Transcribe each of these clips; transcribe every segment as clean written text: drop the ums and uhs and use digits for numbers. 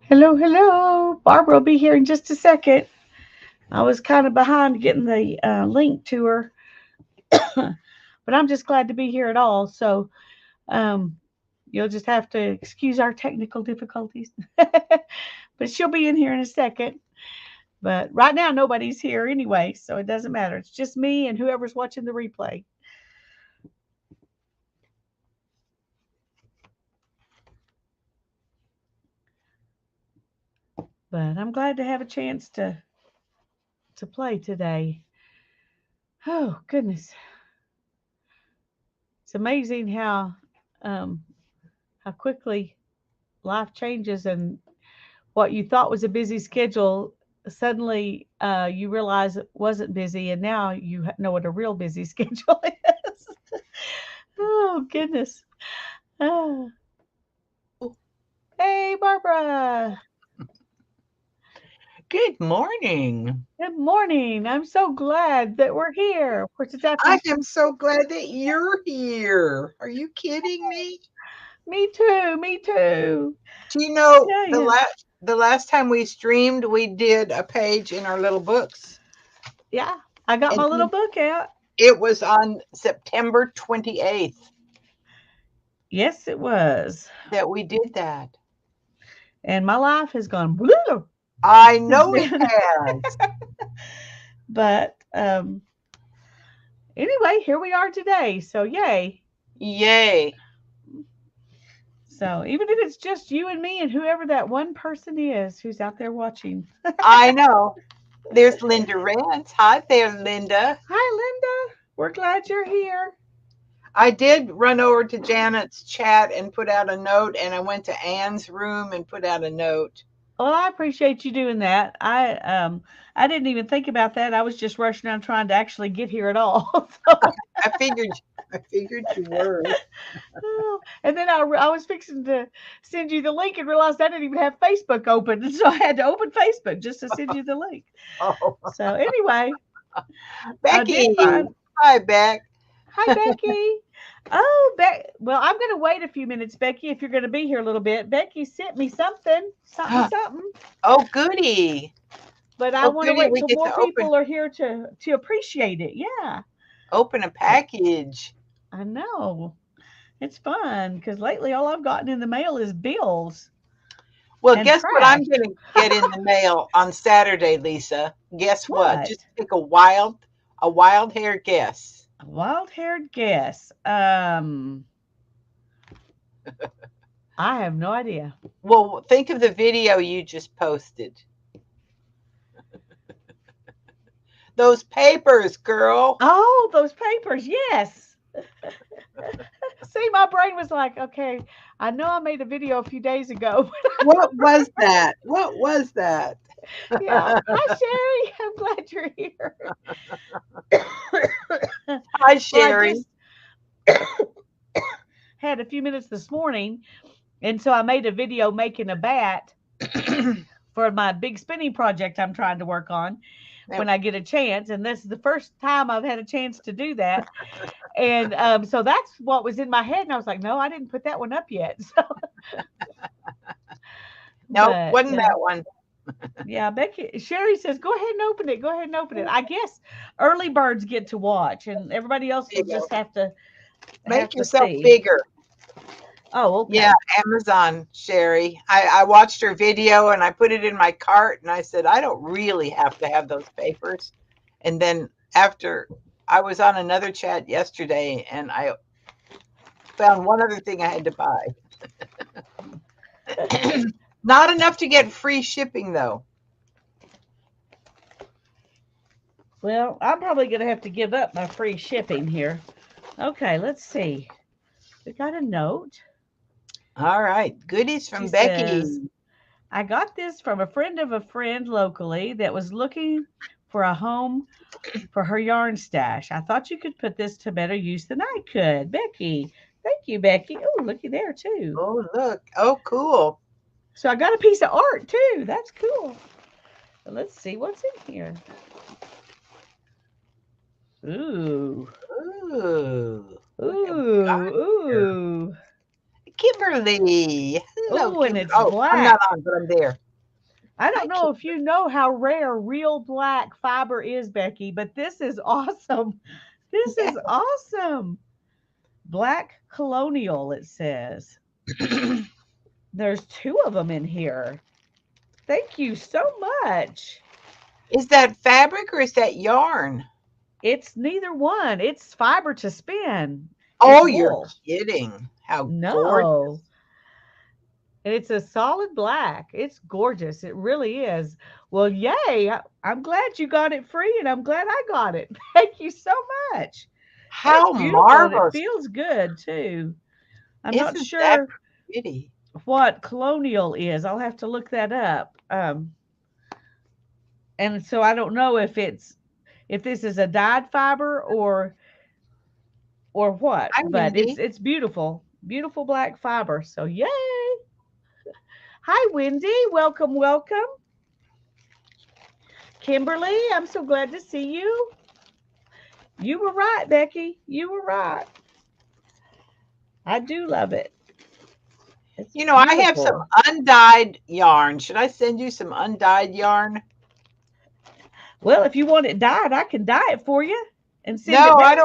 Hello, hello. Barbara will be here in just a second. I was kind of behind getting the link to her, but I'm just glad to be here at all. So um, you'll just have to excuse our technical difficulties. But she'll be in here in a second. But right now, nobody's here anyway, so it doesn't matter. It's just me and whoever's watching the replay. But I'm glad to have a chance to play today. Oh goodness, it's amazing um, how quickly life changes and what you thought was a busy schedule suddenly you realize it wasn't busy and now you know what a real busy schedule is. Oh goodness. Oh. Hey Barbara, Good morning. good morning. I'm so glad that we're here. Of course it's after. I am so glad that you're here. Are you kidding me? Me too, me too. Do you know Yeah, yeah, the last time we streamed, we did a page in our little books, yeah, I got and my little book out. it was on September 28th Yes it was, that we did that. and my life has gone blue I since know it then. has. But anyway, here we are today. So yay. Yay. So even if it's just you and me and whoever that one person is who's out there watching. I know. There's Linda Rance. Hi there, Linda. Hi, Linda. We're glad you're here. I did run over to Janet's chat and put out a note, and I went to Anne's room and put out a note. Well, I appreciate you doing that. I didn't even think about that. I was just rushing around trying to actually get here at all. So, I figured I figured you were. and then I was fixing to send you the link and realized I didn't even have Facebook open, and so I had to open Facebook just to send you the link. Oh, So anyway, I did Becky. find. Hi, Beck. Hi, Becky. Oh, well, I'm going to wait a few minutes, Becky, if you're going to be here a little bit. Becky sent me something, something, something, Oh, goody. but I Oh, want to goody. wait We till get more to open people are here to appreciate it. Yeah, open a package. I know. It's fun because lately all I've gotten in the mail is bills Well, and guess what trash. I'm going to get in the mail on Saturday, Lisa? Guess what? What? Just take a wild hair guess. A wild-haired guess. I have no idea. Well, think of the video you just posted. Those papers, girl. Oh, those papers. Yes. See, my brain was like, okay, I know I made a video a few days ago. What was that? What was that? Yeah. Hi, Sherry. I'm glad you're here. Hi, Well, I Sherry. just had a few minutes this morning, and so I made a video making a bat for my big spinning project I'm trying to work on when I get a chance. And this is the first time I've had a chance to do that. And so that's what was in my head. And I was like, no, I didn't put that one up yet. So, Nope, but wasn't that one. yeah, Becky Sherry says, go ahead and open it. Go ahead and open it. I guess early birds get to watch, and everybody else There will you go. just have Make to yourself see. bigger. Oh, Yeah, okay. Amazon, Sherry. I watched her video and I put it in my cart and I said, I don't really have to have those papers. And then after I was on another chat yesterday and I found one other thing I had to buy. Not enough to get free shipping though. Well, I'm probably going to have to give up my free shipping here. Okay, let's see. We got a note. All right. Goodies She from says, Becky. I got this from a friend of a friend locally that was looking for a home for her yarn stash. I thought you could put this to better use than I could. Becky. Thank you, Becky. Oh, looky there, too. Oh, look. Oh, cool. So I got a piece of art, too. That's cool. Let's see what's in here. Ooh. Ooh. Look at what we got Ooh. here. Ooh. Kimberly. Hello, Oh, and Kim. it's Oh, I'm not black. on, but I'm there. I Hi, don't Kim. know if you know how rare real black fiber is, Becky, but this is awesome. This Yeah. is awesome. Black colonial, it says. There's two of them in here. Thank you so much. Is that fabric or is that yarn? It's neither one. It's fiber to spin. It's Oh, you're wool. kidding. How gorgeous. No, it's a solid black. It's gorgeous. It really is. Well, yay. I'm glad you got it free and I'm glad I got it. Thank you so much. That's How beautiful and it marvelous. feels good too. I'm not Isn't that sure pretty? what colonial is. I'll have to look that up. And so I don't know if this is a dyed fiber or what, Hi, but Wendy. it's beautiful. Beautiful black fiber. So yay. Hi Wendy, welcome, welcome. Kimberly, I'm so glad to see you. You were right, Becky. You were right. I do love it. It's You know, I have some beautiful. undyed yarn. Should I send you some undyed yarn? Well, if you want it dyed, I can dye it for you and send No, it back.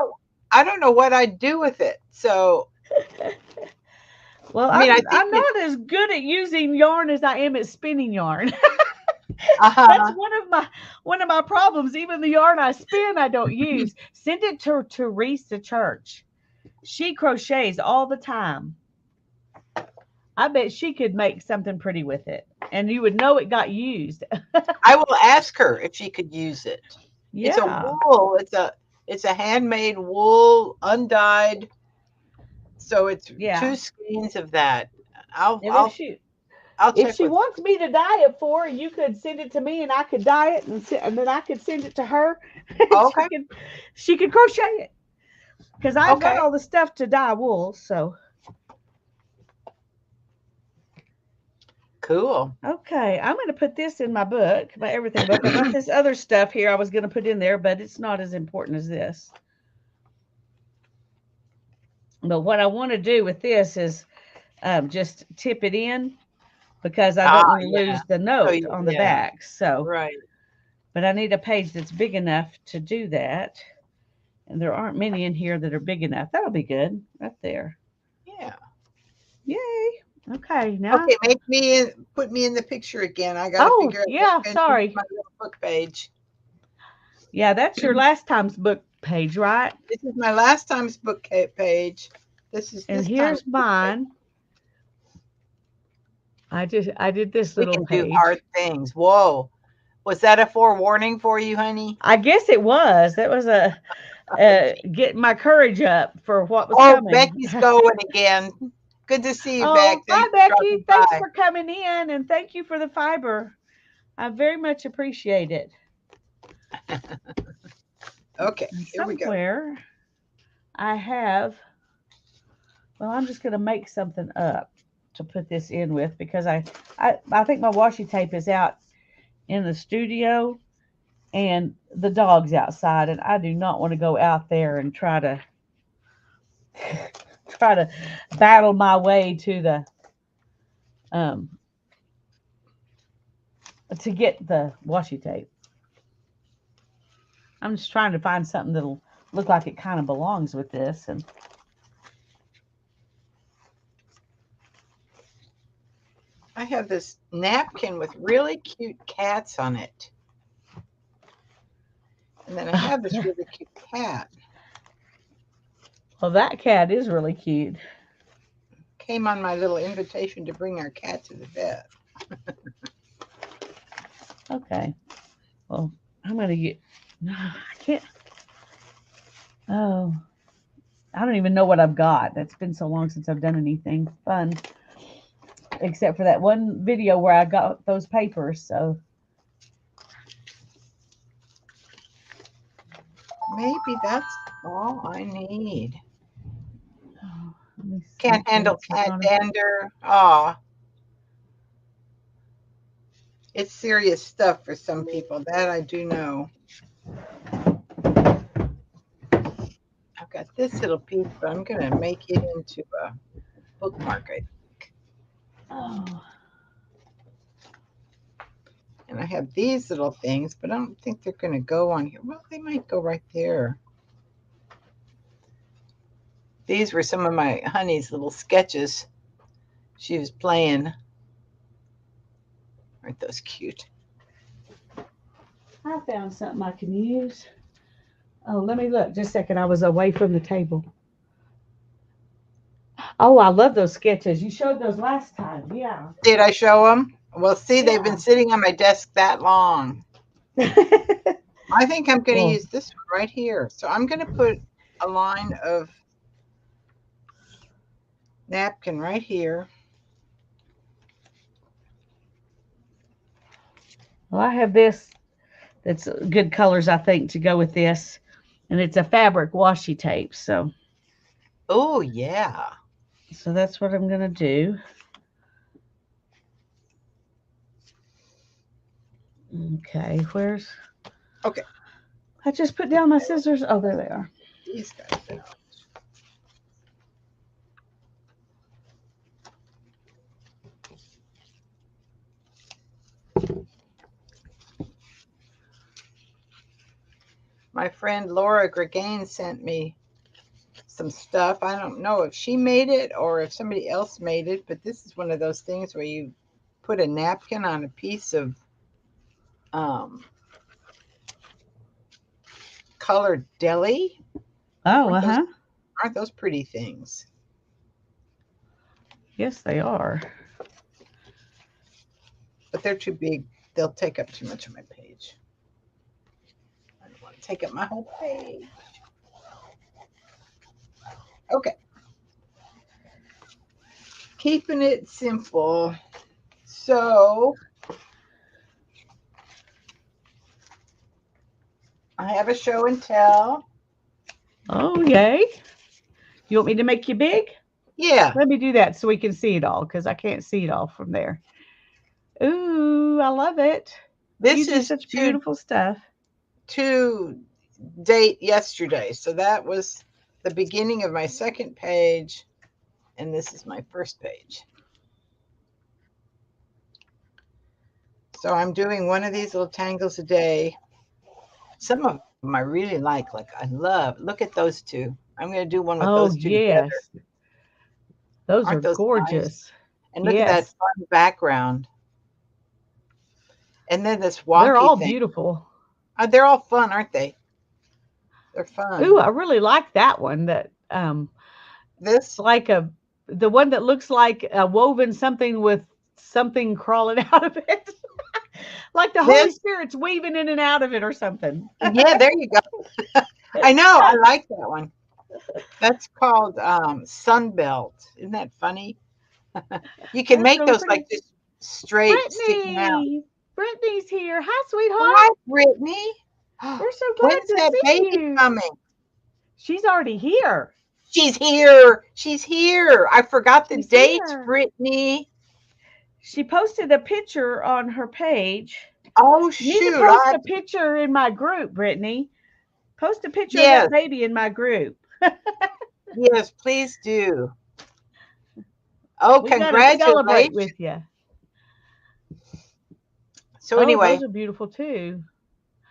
I don't know what I'd do with it. So, Well, I mean, I think I'm it, not as good at using yarn as I am at spinning yarn. That's uh-huh. one of my problems. Even the yarn I spin, I don't use. Send it to Teresa Church. She crochets all the time. I bet she could make something pretty with it, and you would know it got used. I will ask her if she could use it. It's a Yeah, wool. It's a handmade wool, undyed. So it's yeah. two skeins of that. I'll And I'll I'll if check she with wants me to dye it for her, you could send it to me, and I could dye it, and then I could send it to her, and her. Okay. she could crochet it because I've got Okay. all the stuff to dye wool. So Cool. okay, I'm going to put this in my book, my everything book. I got this other stuff here I was going to put in there, but it's not as important as this. But what I want to do with this is just tip it in because I don't Ah, want to yeah. lose the So note you, on the yeah, back. So, right. but I need a page that's big enough to do that. And there aren't many in here that are big enough. That'll be good right there. Yeah. Yay. Okay, now. Okay, put me in the picture again. I got to Oh, figure out what yeah, I'm going to do with sorry. my little book page. Yeah, that's your last time's book page, right? This is my last time's book page. This is And this time's here's book page. mine. I did this We little can do hard page. things. Whoa. Was that a forewarning for you, honey? I guess it was. That was a get my courage up for what was Oh, coming. Becky's going again. Good to see you, Beck. Oh, Thanks hi for Becky. dropping Thanks by. for coming in and thank you for the fiber. I very much appreciate it. Okay, And here we go. somewhere I have, well, I'm just going to make something up to put this in with because I think my washi tape is out in the studio and the dog's outside and I do not want to go out there and try to try to battle my way to the um to get the washi tape. I'm just trying to find something that'll look like it kind of belongs with this and I have this napkin with really cute cats on it. And then I have this really cute cat. well that cat is really cute. Came on my little invitation to bring our cat to the vet. Okay. Well, I'm gonna get. No, I can't. Oh, I don't even know what I've got. It's been so long since I've done anything fun, except for that one video where I got those papers. So Maybe that's all I need. let me Can't make sure handle that's not cat on. dander. Aw, it's serious stuff for some people. That I do know. I've got this little piece, but I'm going to make it into a bookmark, I think. Oh, And I have these little things, but I don't think they're going to go on here. Well, they might go right there. These were some of my honey's little sketches she was playing. Aren't those cute? I found something I can use. Oh, let me look. Just a second. I was away from the table. Oh, I love those sketches. You showed those last time. Yeah. Did I show them? Well, see, they've been Yeah. sitting on my desk that long. I think I'm going to Well, use this one right here. So I'm going to put a line of napkin right here. well, I have this that's good colors, I think, to go with this. And it's a fabric washi tape. Oh, yeah. So that's what I'm going to do. Okay, where's... Okay. I just put down my scissors. Oh, there they are. These guys out. My friend Laura Gregain sent me some stuff. I don't know if she made it or if somebody else made it, but this is one of those things where you put a napkin on a piece of colored deli. Oh, uh-huh. Aren't those pretty things? Yes, they are. But they're too big. They'll take up too much of my page. I don't want to take up my whole page. Okay. Keeping it simple. So I have a show and tell. Oh, yay. You want me to make you big? Yeah. Let me do that so we can see it all because I can't see it all from there. Ooh, I love it. This You do is such beautiful stuff. to date yesterday. So that was the beginning of my second page. And this is my first page. So I'm doing one of these little tangles a day. Some of them I really like I love. Look at those two. I'm going to do one with those two together. Those Aren't are those gorgeous. nice? And look at that fun background. And then this wonky They're all thing. beautiful. They're all fun, aren't they? They're fun. Ooh, I really like that one. That this like the one that looks like a woven something with something crawling out of it. Like the Holy Spirit's weaving in and out of it or something. Yeah, there you go. I know. I like that one. That's called Sunbelt. Isn't that funny? You can make really those pretty. Like just straight sticking out. Brittany's here. Hi, sweetheart. Hi, Brittany. We're so glad to see you. Coming? She's already here. She's here. She's here. I forgot the date, Brittany. She posted a picture on her page. Oh, shoot. You need to post a picture in my group, Brittany. Post a picture of that baby in my group. Yes, please do. Oh, we congratulations. Celebrate with you. So anyway. Those are beautiful too.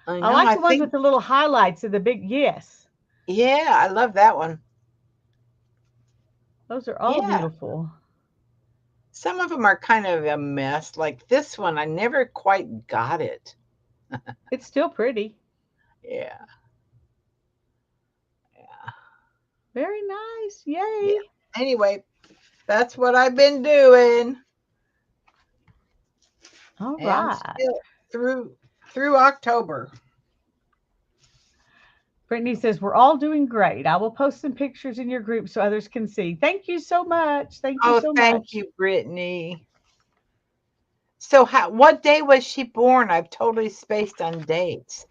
I like the ones with the little highlights of the big yes. Yeah, I love that one. Those are all beautiful. Some of them are kind of a mess. Like this one, I never quite got it. It's still pretty. Yeah. Very nice. Yay. Yeah. Anyway, that's what I've been doing. All right. Through October. Brittany says, we're all doing great. I will post some pictures in your group so others can see. Thank you so much. Thank you so much. Thank you, Brittany. So what day was she born? I've totally spaced on dates.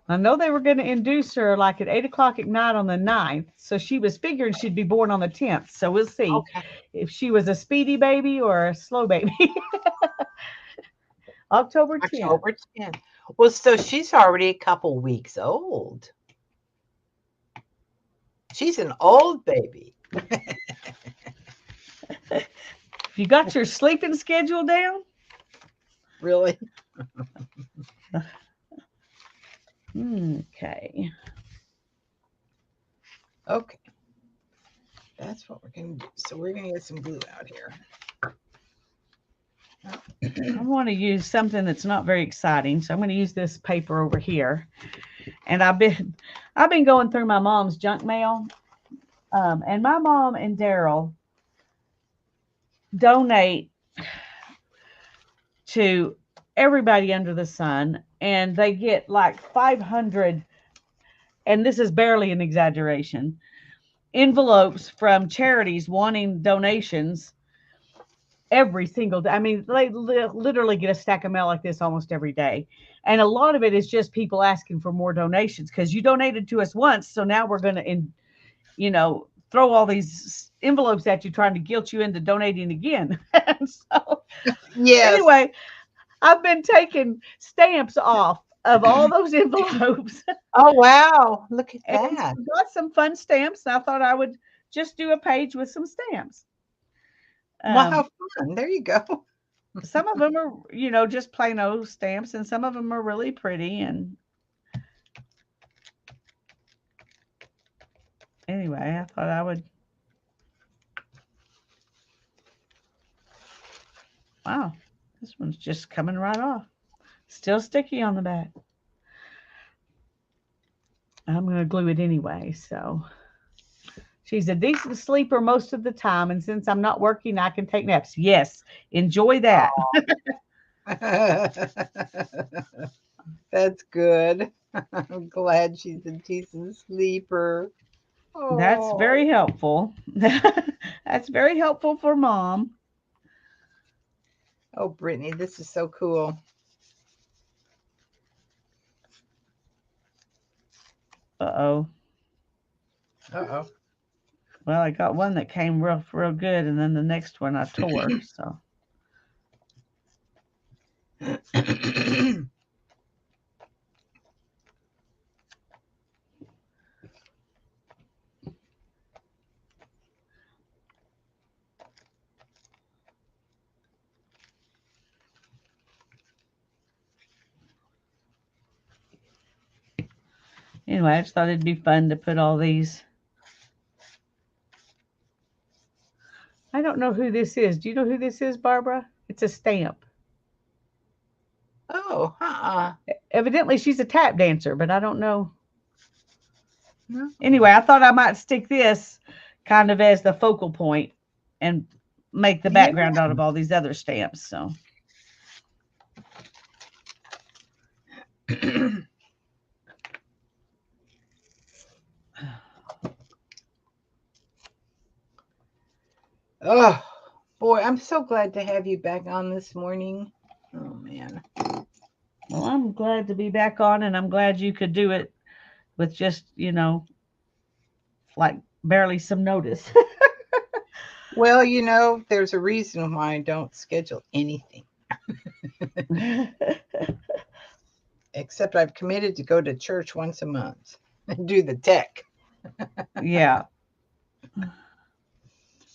I know they were going to induce her like at 8 o'clock at night on the 9th. So she was figuring she'd be born on the 10th. So we'll see if she was a speedy baby or a slow baby. October 10th. October 10th. Well, so she's already a couple weeks old. She's an old baby. You got your sleeping schedule down? Really? Okay. Okay. That's what we're going to do. So we're going to get some glue out here. I want to use something that's not very exciting, so I'm going to use this paper over here. And I've been going through my mom's junk mail, and my mom and Daryl donate to everybody under the sun, and they get like 500, and this is barely an exaggeration, envelopes from charities wanting donations every single day. I mean, they literally get a stack of mail like this almost every day. And a lot of it is just people asking for more donations because you donated to us once. So now we're going to, throw all these envelopes at you, trying to guilt you into donating again. And so, Yes. anyway, I've been taking stamps off of all those envelopes. Oh, wow. Look at And that. got some fun stamps. I thought I would just do a page with some stamps. Well, how fun. There you go. Some of them are, just plain old stamps, and some of them are really pretty. And anyway, I thought I would. Wow, this one's just coming right off. Still sticky on the back. I'm going to glue it anyway. So she's a decent sleeper most of the time. And since I'm not working, I can take naps. Yes, enjoy that. That's good. I'm glad she's a decent sleeper. That's very helpful. That's very helpful for Mom. Oh, Brittany, this is so cool. Uh-oh. Uh-oh. Well, I got one that came real good, and then the next one I tore, so. Anyway, I just thought it'd be fun to put all these. I don't know who this is. Do you know who this is, Barbara? It's a stamp. Oh, Evidently, she's a tap dancer, but I don't know. No. Anyway, I thought I might stick this kind of as the focal point and make the background out of all these other stamps. So. Oh, boy, I'm so glad to have you back on this morning. Oh, man. Well, I'm glad to be back on, and I'm glad you could do it with just, like barely some notice. Well, there's a reason why I don't schedule anything. Except I've committed to go to church once a month and do the tech. Yeah.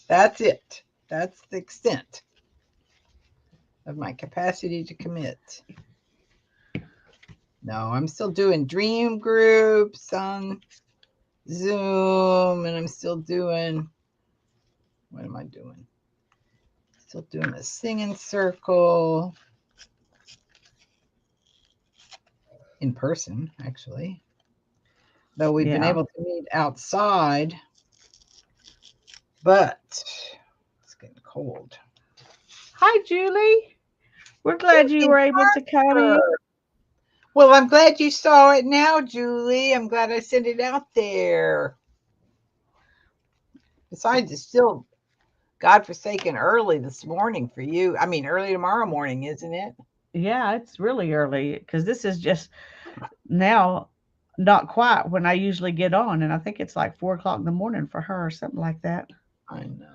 That's it. That's the extent of my capacity to commit. No, I'm still doing dream groups on Zoom, and I'm still doing, what am I doing? Still doing a singing circle in person, actually. Though we've been able to meet outside, but it's getting cold. Hi, Julie. We're glad you were able to come in. Well, I'm glad you saw it now, Julie. I'm glad I sent it out there. Besides, it's still godforsaken early this morning for you. I mean, early tomorrow morning, isn't it? Yeah, it's really early because this is just now not quite when I usually get on. And I think it's like 4 o'clock in the morning for her or something like that. I know.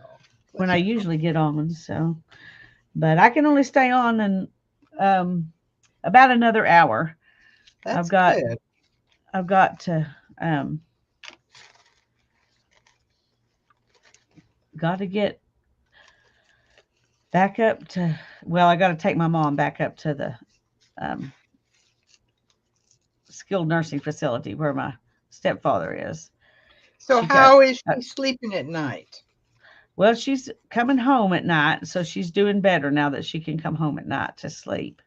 When I usually get on. So, but I can only stay on in about another hour. That's good. I've got to get back up to, well, I got to take my mom back up to the um, skilled nursing facility where my stepfather is. So She got, how is she sleeping at night? well, she's coming home at night, so she's doing better now that she can come home at night to sleep.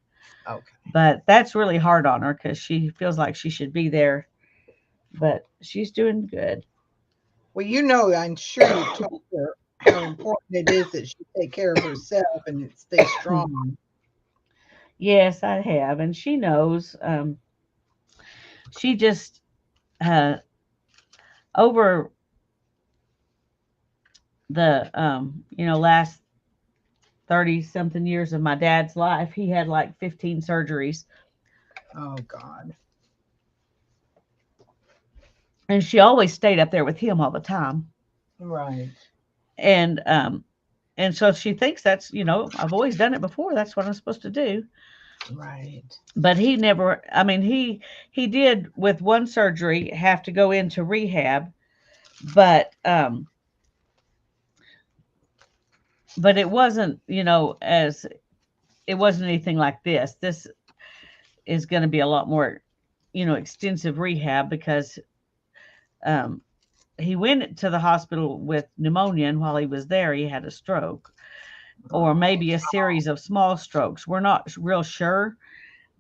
Okay. But that's really hard on her because she feels like she should be there, but she's doing good. Well, I'm sure you told her how important it is that she take care of herself and stay strong. Yes, I have, and she knows. She just uh, over the last 30 something years of my dad's life, he had like 15 surgeries, Oh God. and she always stayed up there with him all the time. Right. And so she thinks that's, I've always done it before. That's what I'm supposed to do. Right. But he never, I mean, he did with one surgery have to go into rehab, but it wasn't, as it wasn't anything like this. This is going to be a lot more, extensive rehab because um, he went to the hospital with pneumonia, and while he was there, he had a stroke or Oh. maybe a series of small strokes. We're not real sure,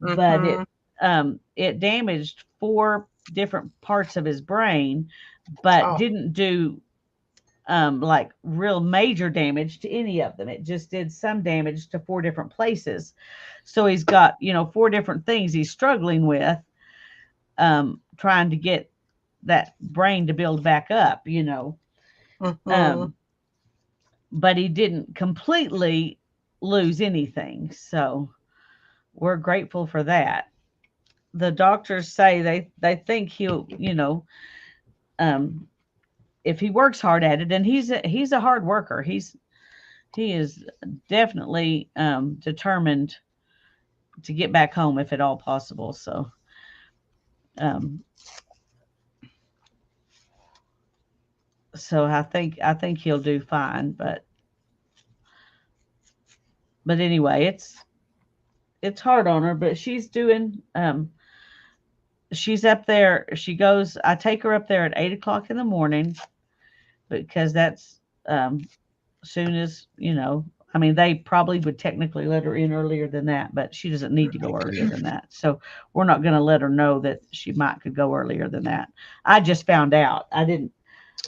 but Mm-hmm. it damaged four different parts of his brain, but Oh. didn't do like real major damage to any of them. It just did some damage to four different places. So he's got, four different things he's struggling with, trying to get that brain to build back up. Mm-hmm. Um, but he didn't completely lose anything. So we're grateful for that. The doctors say they think he'll, um, if he works hard at it, and he's a hard worker. He is definitely determined to get back home if at all possible. So, um, I think he'll do fine. But anyway, it's hard on her. But she's doing. She's up there. She goes. I take her up there at 8 o'clock in the morning because that's soon as I mean, they probably would technically let her in earlier than that, but she doesn't need to go earlier than that. So we're not going to let her know that she might could go earlier than that. I just found out.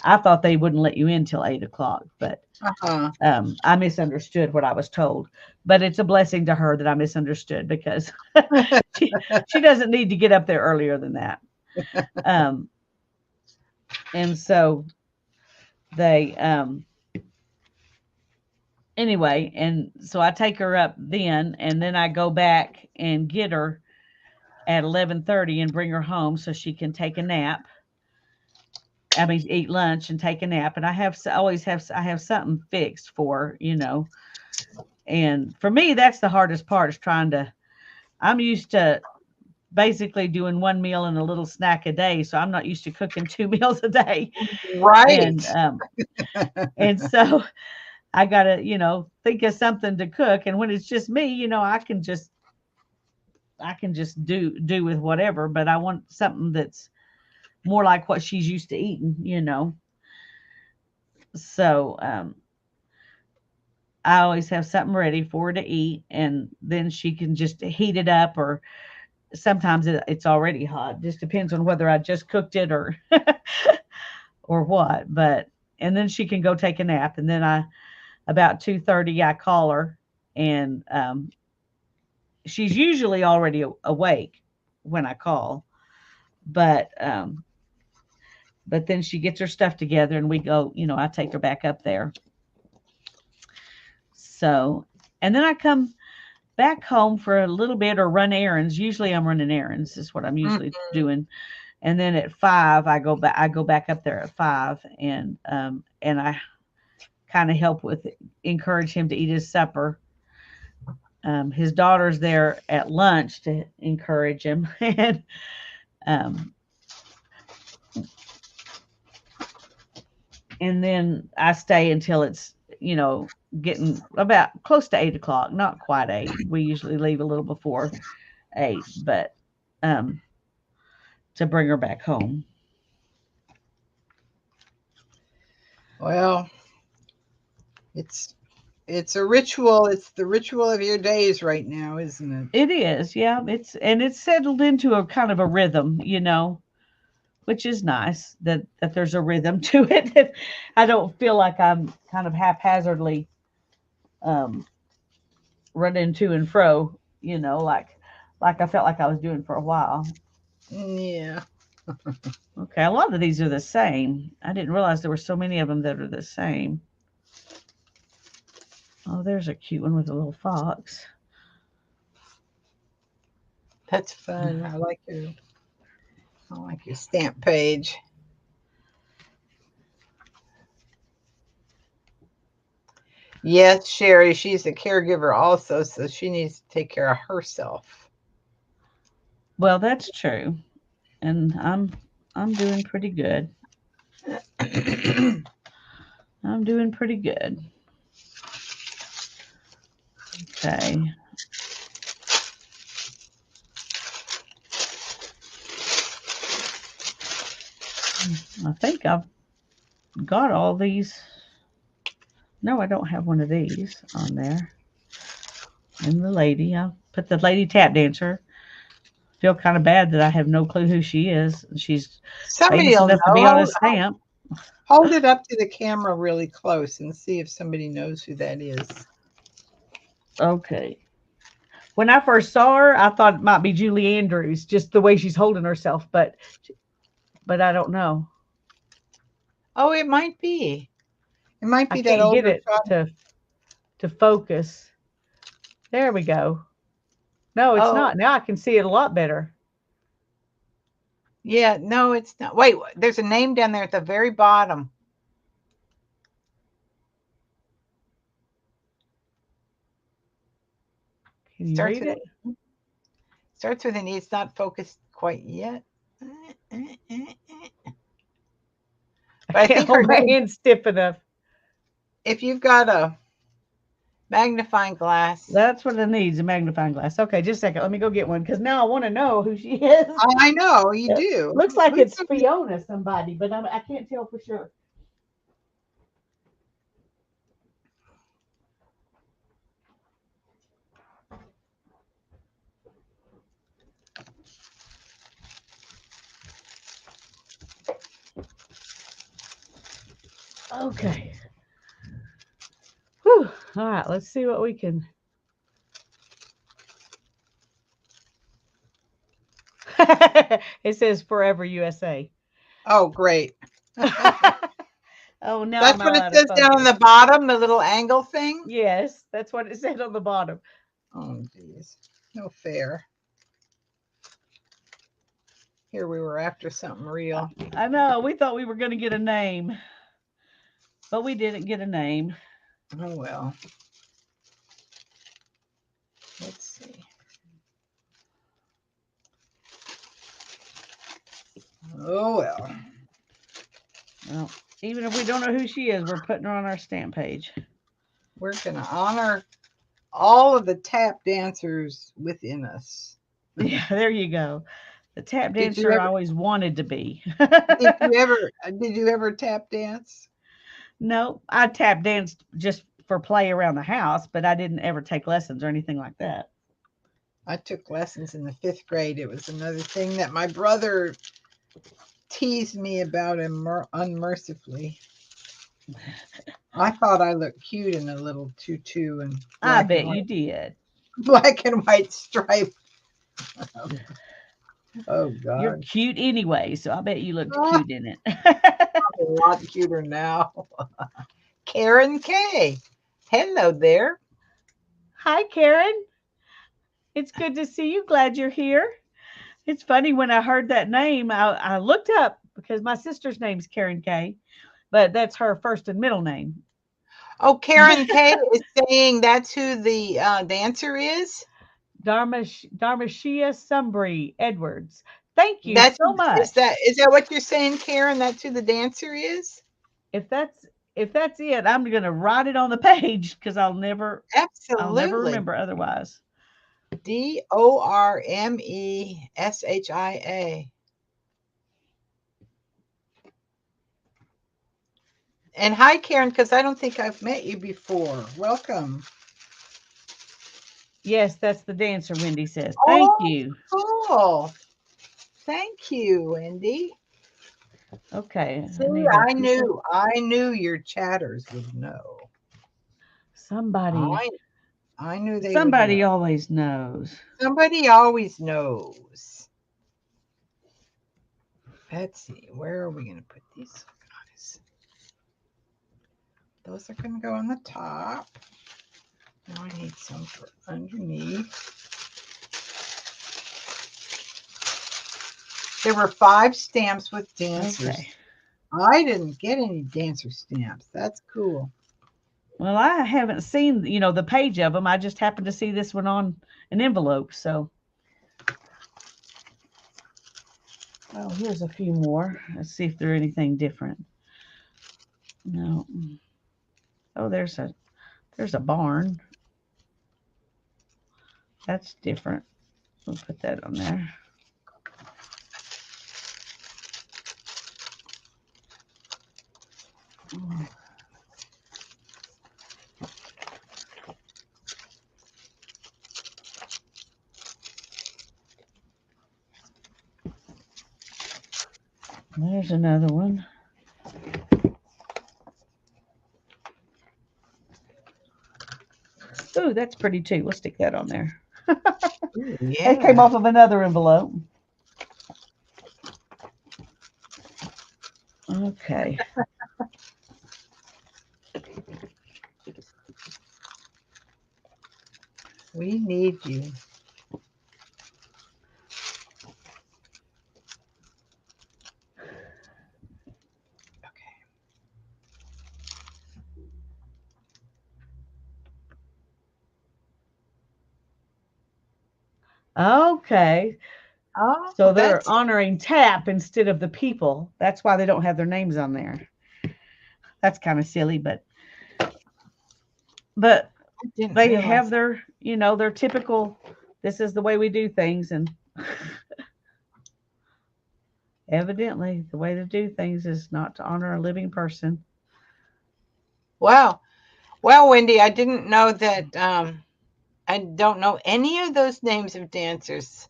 I thought they wouldn't let you in till 8 o'clock, but Uh-huh. I misunderstood what I was told. But it's a blessing to her that I misunderstood because she doesn't need to get up there earlier than that. Um, and so they anyway, and so I take her up then, and then I go back and get her at 11:30 and bring her home so she can take a nap. I mean, eat lunch and take a nap. And I have something fixed for her. And for me, that's the hardest part is trying to. I'm used to basically doing one meal and a little snack a day, so I'm not used to cooking two meals a day. Right. And so I gotta, think of something to cook. And when it's just me, I can just do with whatever, but I want something that's more like what she's used to eating. So I always have something ready for her to eat, and then she can just heat it up, or sometimes it's already hot. Just depends on whether I just cooked it or or what. But and then she can go take a nap, and then about 2:30 I call her, and she's usually already awake when I call, but then she gets her stuff together and we go, I take her back up there. So, and then I come back home for a little bit or run errands. Usually I'm running errands is what I'm usually Mhm. doing. And then at 5 I go back up there at 5, and I kind of help with encourage him to eat his supper. His daughter's there at lunch to encourage him. um, and then I stay until getting about close to 8 o'clock, not quite 8. We usually leave a little before 8, but to bring her back home. Well, it's a ritual. It's the ritual of your days right now, isn't it? It is, yeah. It's settled into a kind of a rhythm, which is nice that there's a rhythm to it. I don't feel like I'm kind of haphazardly um, running to and fro, like I felt like I was doing for a while. Yeah. Okay, a lot of these are the same. I didn't realize there were so many of them that are the same. Oh, there's a cute one with a little fox. That's fun. I like your stamp page. Yes, Sherry, she's a caregiver also, so she needs to take care of herself. Well, that's true, and I'm doing pretty good. I'm doing pretty good. Okay. I think I've got all these. No, I don't have one of these on there. And the lady, I'll put the lady tap dancer. Feel kind of bad that I have no clue who she is. She's Somebody famous will enough to be on a know. stamp. Hold it up to the camera really close and see if somebody knows who that is. Okay. When I first saw her, I thought it might be Julie Andrews, just the way she's holding herself, but I don't know. Oh, it might be. It might I be that can't get older it to focus. There we go. No, it's Oh, not. Now I can see it a lot better. yeah. No, it's not. Wait, there's a name down there at the very bottom. Can you Starts read with it? starts with an E. It's not focused quite yet. But I Can't think her hold my name, hand stiff enough. if you've got a magnifying glass. That's what it needs, a magnifying glass. Okay, just a second. Let me go get one because now I want to know who she is. Oh, I know you It do. looks like Who's it's Fiona somebody, but I can't tell for sure. Okay. Whew. All right, let's see what we can. It says Forever USA. Oh, great. Oh, now I'm That's what all it out of says down on focus. the bottom, the little angle thing. Yes, that's what it said on the bottom. Oh, geez. No fair. Here we were after something real. I know. We thought we were going to get a name, but we didn't get a name. Oh, well. Let's see. Oh, well. Well, even if we don't know who she is, we're putting her on our stamp page. We're going to honor all of the tap dancers within us. Yeah, there you go. The tap dancer I always wanted to be. Did you ever tap dance? No, I tap danced just for play around the house, but I didn't ever take lessons or anything like that. I took lessons in the 5th grade. It was another thing that my brother teased me about unmercifully. I thought I looked cute in a little tutu and I bet you did. black and white stripe. Oh God. You're cute anyway, so I bet you looked cute in it. I'm a lot cuter now. Karen K. Hello there. Hi, Karen. It's good to see you. Glad you're here. It's funny when I heard that name, I looked up because my sister's name's Karen K, but that's her first and middle name. Oh, Karen K is saying that's who the dancer is. Dharmashia Sumbri Edwards. Thank you That's so much. is that what you're saying, Karen? That's who the dancer is? If that's if that's it, I'm gonna write it on the page because I'll never Absolutely. remember otherwise. Dormeshia. And hi, Karen, because I don't think I've met you before. Welcome. Yes, that's the dancer, Wendy says. Thank you. Cool. Thank you, Wendy. Okay. See, I knew your chatters would know. Somebody I knew they somebody would know. always knows. Somebody always knows. Let's see, where are we going to put these guys? Those are going to go on the top. Now I need some for underneath. There were 5 stamps with dancers. Okay. I didn't get any dancer stamps. That's cool. Well, I haven't seen, the page of them. I just happened to see this one on an envelope. So, oh, here's a few more. Let's see if they're anything different. No. Oh, there's a barn. That's different. We'll put that on there. There's another one. Ooh, that's pretty too. We'll stick that on there. Yeah. It came off of another envelope. Okay. We need you. Okay. Oh, So they're honoring TAP instead of the people. That's why they don't have their names on there. That's kind of silly, but they have their, their typical, this is the way we do things. And evidently the way to do things is not to honor a living person. Wow. Well, Wendy, I didn't know that. I don't know any of those names of dancers.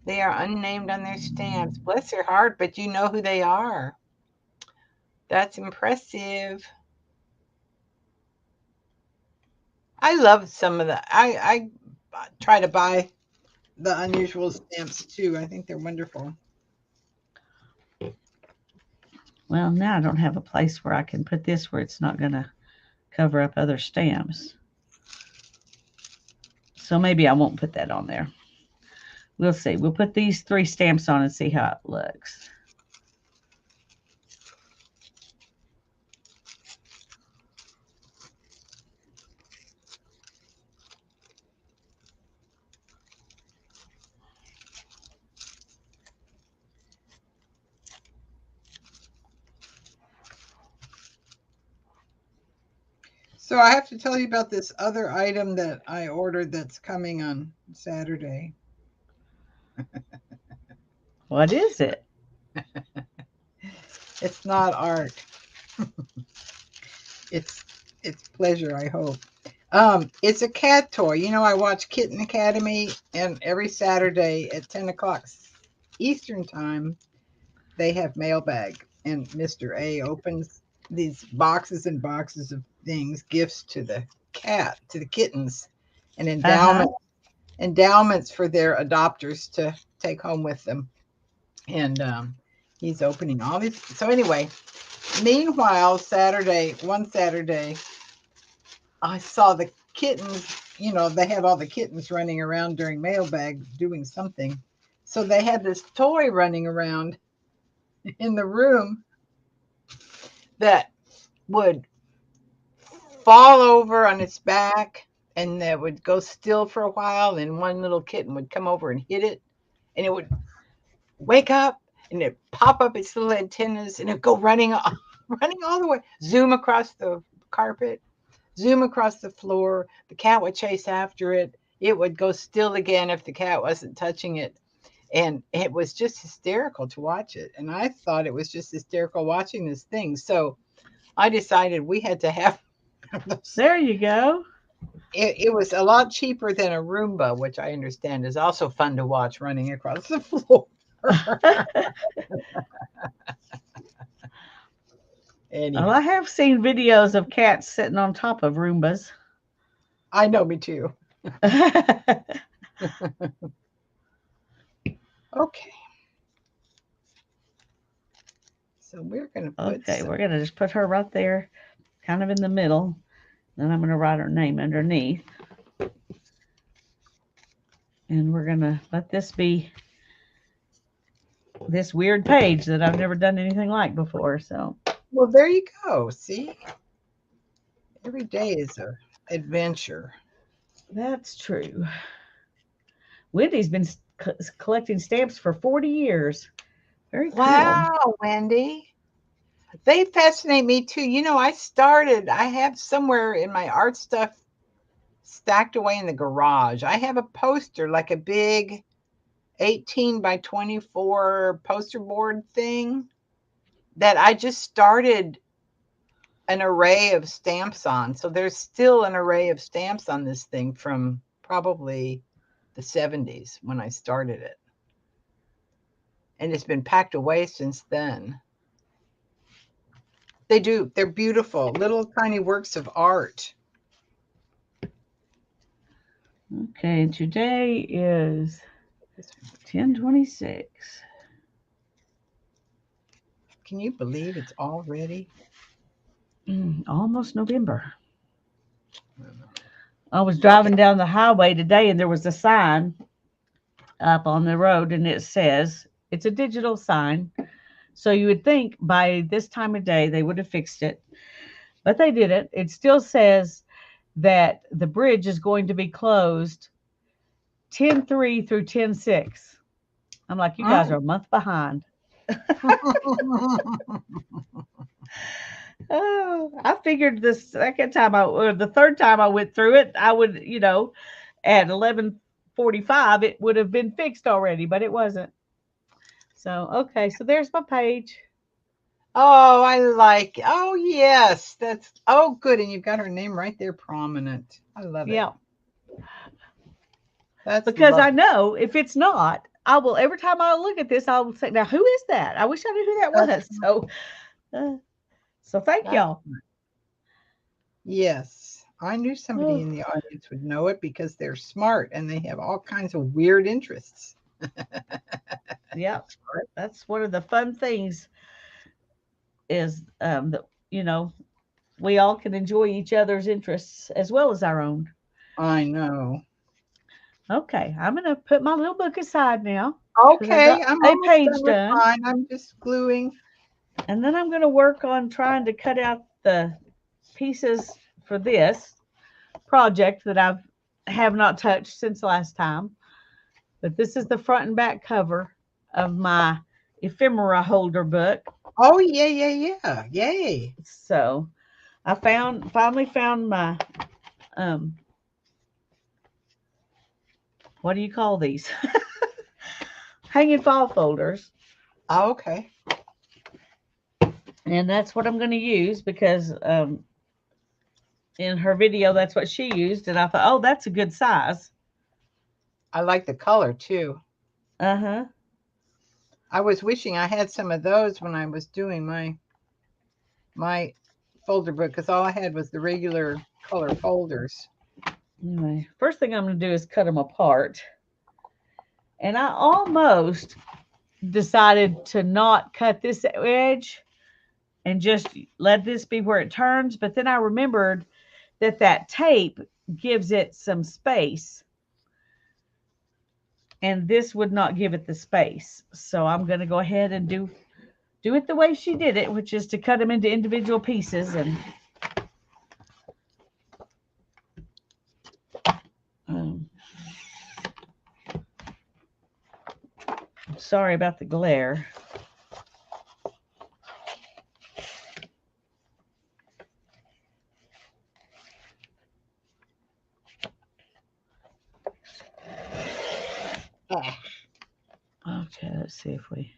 They are unnamed on their stamps. Bless their heart, but you know who they are. That's impressive. I love some of the. I try to buy the unusual stamps too. I think they're wonderful. Well, now I don't have a place where I can put this where it's not going to cover up other stamps. So maybe I won't put that on there. We'll see. We'll put these 3 stamps on and see how it looks. So I have to tell you about this other item that I ordered that's coming on Saturday. What is it? It's not art. it's pleasure, I hope. It's a cat toy. I watch Kitten Academy, and every Saturday at 10 o'clock Eastern time, they have mailbag, and Mr. A opens these boxes and boxes of things, gifts to the kittens, and endowments for their adopters to take home with them. And he's opening all these. So anyway, meanwhile, one Saturday, I saw the kittens. They have all the kittens running around during mailbag doing something. So they had this toy running around in the room that would fall over on its back, and that would go still for a while. And one little kitten would come over and hit it, and it would wake up and it'd pop up its little antennas and it'd go running running all the way, zoom across the carpet, zoom across the floor. The cat would chase after it. It would go still again if the cat wasn't touching it. And it was just hysterical to watch it. And I thought it was just hysterical watching this thing. So I decided we had to have those. There you go. It was a lot cheaper than a Roomba, which I understand is also fun to watch running across the floor. Anyway, Well, I have seen videos of cats sitting on top of Roombas. I know, me too. Okay. So we're going to put Okay, we're going to just put her right there, kind of in the middle. Then I'm going to write her name underneath. And we're going to let this be this weird page that I've never done anything like before. So, well, there you go. See? Every day is an adventure. that's true. Wendy's been collecting stamps for 40 years. Very cool. Wow, Wendy. They fascinate me too. You know, I have somewhere in my art stuff stacked away in the garage. I have a poster, like a big 18 by 24 poster board thing that I just started an array of stamps on. So there's still an array of stamps on this thing from probably the 70s when I started it. And it's been packed away since then. They're beautiful, little tiny works of art. Okay, today is 10/26. Can you believe it's already? Almost November. I was driving down the highway today and there was a sign up on the road and it says, it's a digital sign. So you would think by this time of day they would have fixed it, but they didn't. It still says that the bridge is going to be closed 10/3 through 10/6. I'm like, you guys are a month behind. Oh, I figured the third time I went through it, I would, at 11:45, it would have been fixed already, but it wasn't. So, okay, so there's my page. Oh, I like. Oh, yes. Oh, good. And you've got her name right there prominent. I love it. Yeah. That's because lovely. I know if it's not, I will, every time I look at this, I will say, now, who is that? I wish I knew who that was. So thank y'all. Yes. I knew somebody in the audience would know it because they're smart and they have all kinds of weird interests. Yeah. That's one of the fun things is that, we all can enjoy each other's interests as well as our own. I know. Okay. I'm going to put my little book aside now. Okay. I'm a page done. Mine. I'm just gluing. And then I'm going to work on trying to cut out the pieces for this project that I have not touched since last time. But this is the front and back cover of my ephemera holder book. Oh, yeah. Yay. So I finally found my, what do you call these? Hanging file folders. Oh, okay. And that's what I'm going to use because in her video, that's what she used. And I thought, oh, that's a good size. I like the color too. Uh-huh. I was wishing I had some of those when I was doing my folder book because all I had was the regular color folders. Anyway, first thing I'm going to do is cut them apart. And I almost decided to not cut this edge and just let this be where it turns. But then I remembered that tape gives it some space. And this would not give it the space. So I'm going to go ahead and do it the way she did it, which is to cut them into individual pieces. And sorry about the glare. Okay, let's see if we.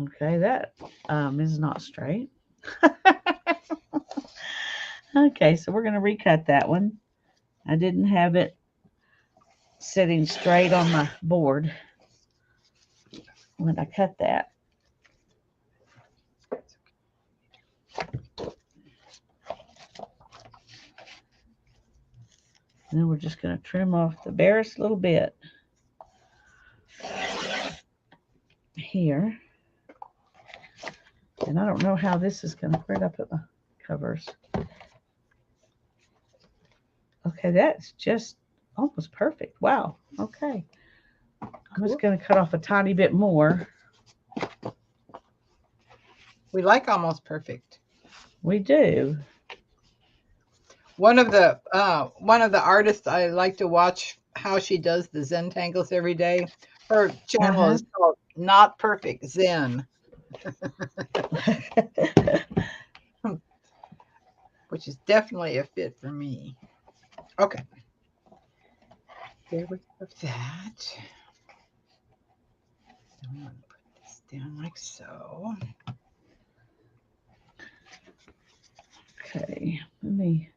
Okay, that is not straight. Okay, so we're going to recut that one. I didn't have it sitting straight on my board when I cut that. And then we're just going to trim off the barest little bit here. And I don't know how this is going to, where'd I put my covers? Okay, that's just almost perfect. Wow. Okay. I'm just going to cut off a tiny bit more. We like almost perfect. We do. One of the artists I like to watch how she does the Zentangles every day. Her channel is called Not Perfect Zen, which is definitely a fit for me. Okay. There we have that. I'm going to put this down like so. Okay, let me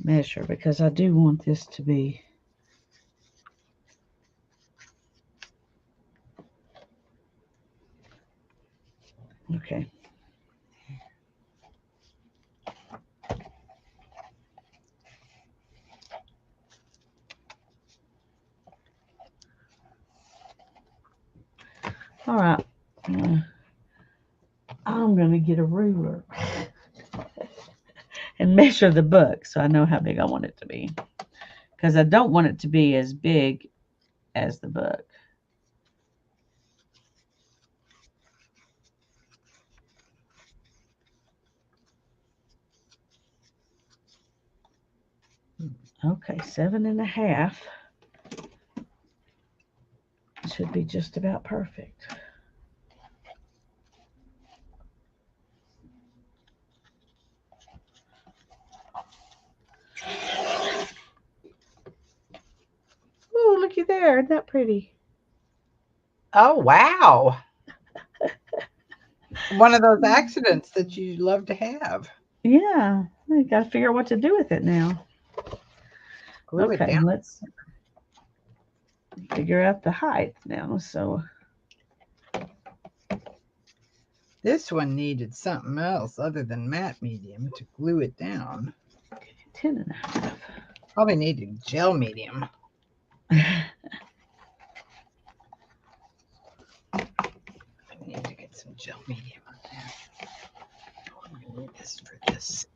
measure because I do want this to be. Okay. All right. I'm going to get a ruler and measure the book so I know how big I want it to be. Because I don't want it to be as big as the book. Okay, 7.5 should be just about perfect. Oh, looky there. Isn't that pretty? Oh, wow. One of those accidents that you love to have. Yeah. I got to figure out what to do with it now. Glue it Okay, down. let's figure out the height now. So This one needed something else other than matte medium to glue it down. 10.5. Probably needed gel medium. I need to get some gel medium on that. Oh, I'm going to need this for this.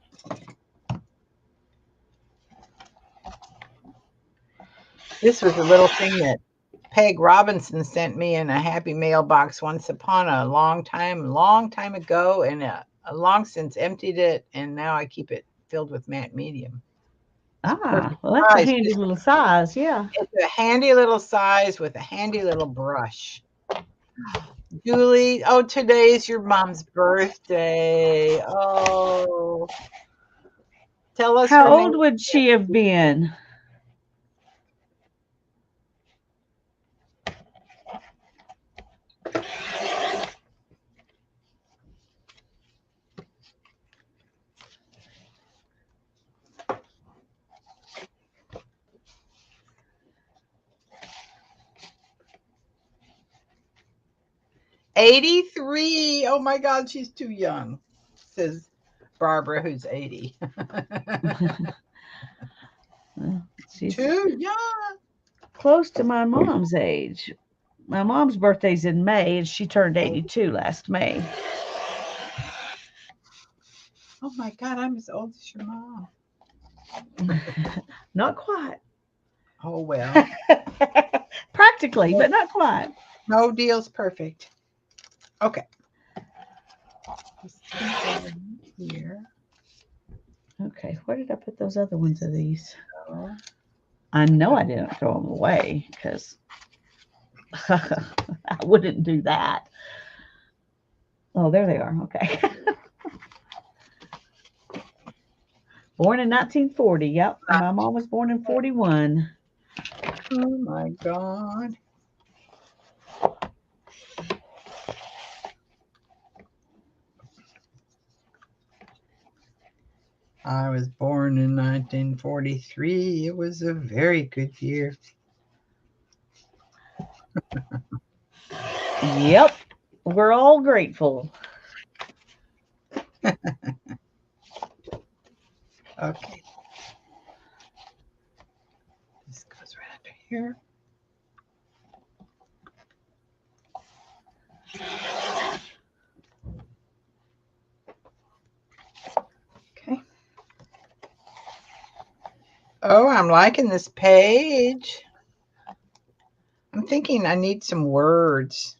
This was a little thing that Peg Robinson sent me in a happy mailbox once upon a long time ago, and long since emptied it, and now I keep it filled with matte medium. Well, that's a handy little size. Yeah. It's a handy little size with a handy little brush. Julie, oh, today's your mom's birthday. Oh, tell us How her old name. would she have been? '83. Oh my God, she's too young, says Barbara, who's 80. She's Too young. close to my mom's age. My mom's birthday's in May, and she turned 82 last May. Oh my God, I'm as old as your mom. Not quite. Oh well. Practically, but not quite. No deal's perfect. Okay. Here. Okay, where did I put those other ones of these? I know I didn't throw them away because I wouldn't do that. Oh, there they are. Okay. Born in 1940. Yep. And my mom was born in 41. Oh my God. I was born in 1943. It was a very good year. Yep. We're all grateful. Okay. This goes right under here. Okay. Oh, I'm liking this page. I'm thinking I need some words.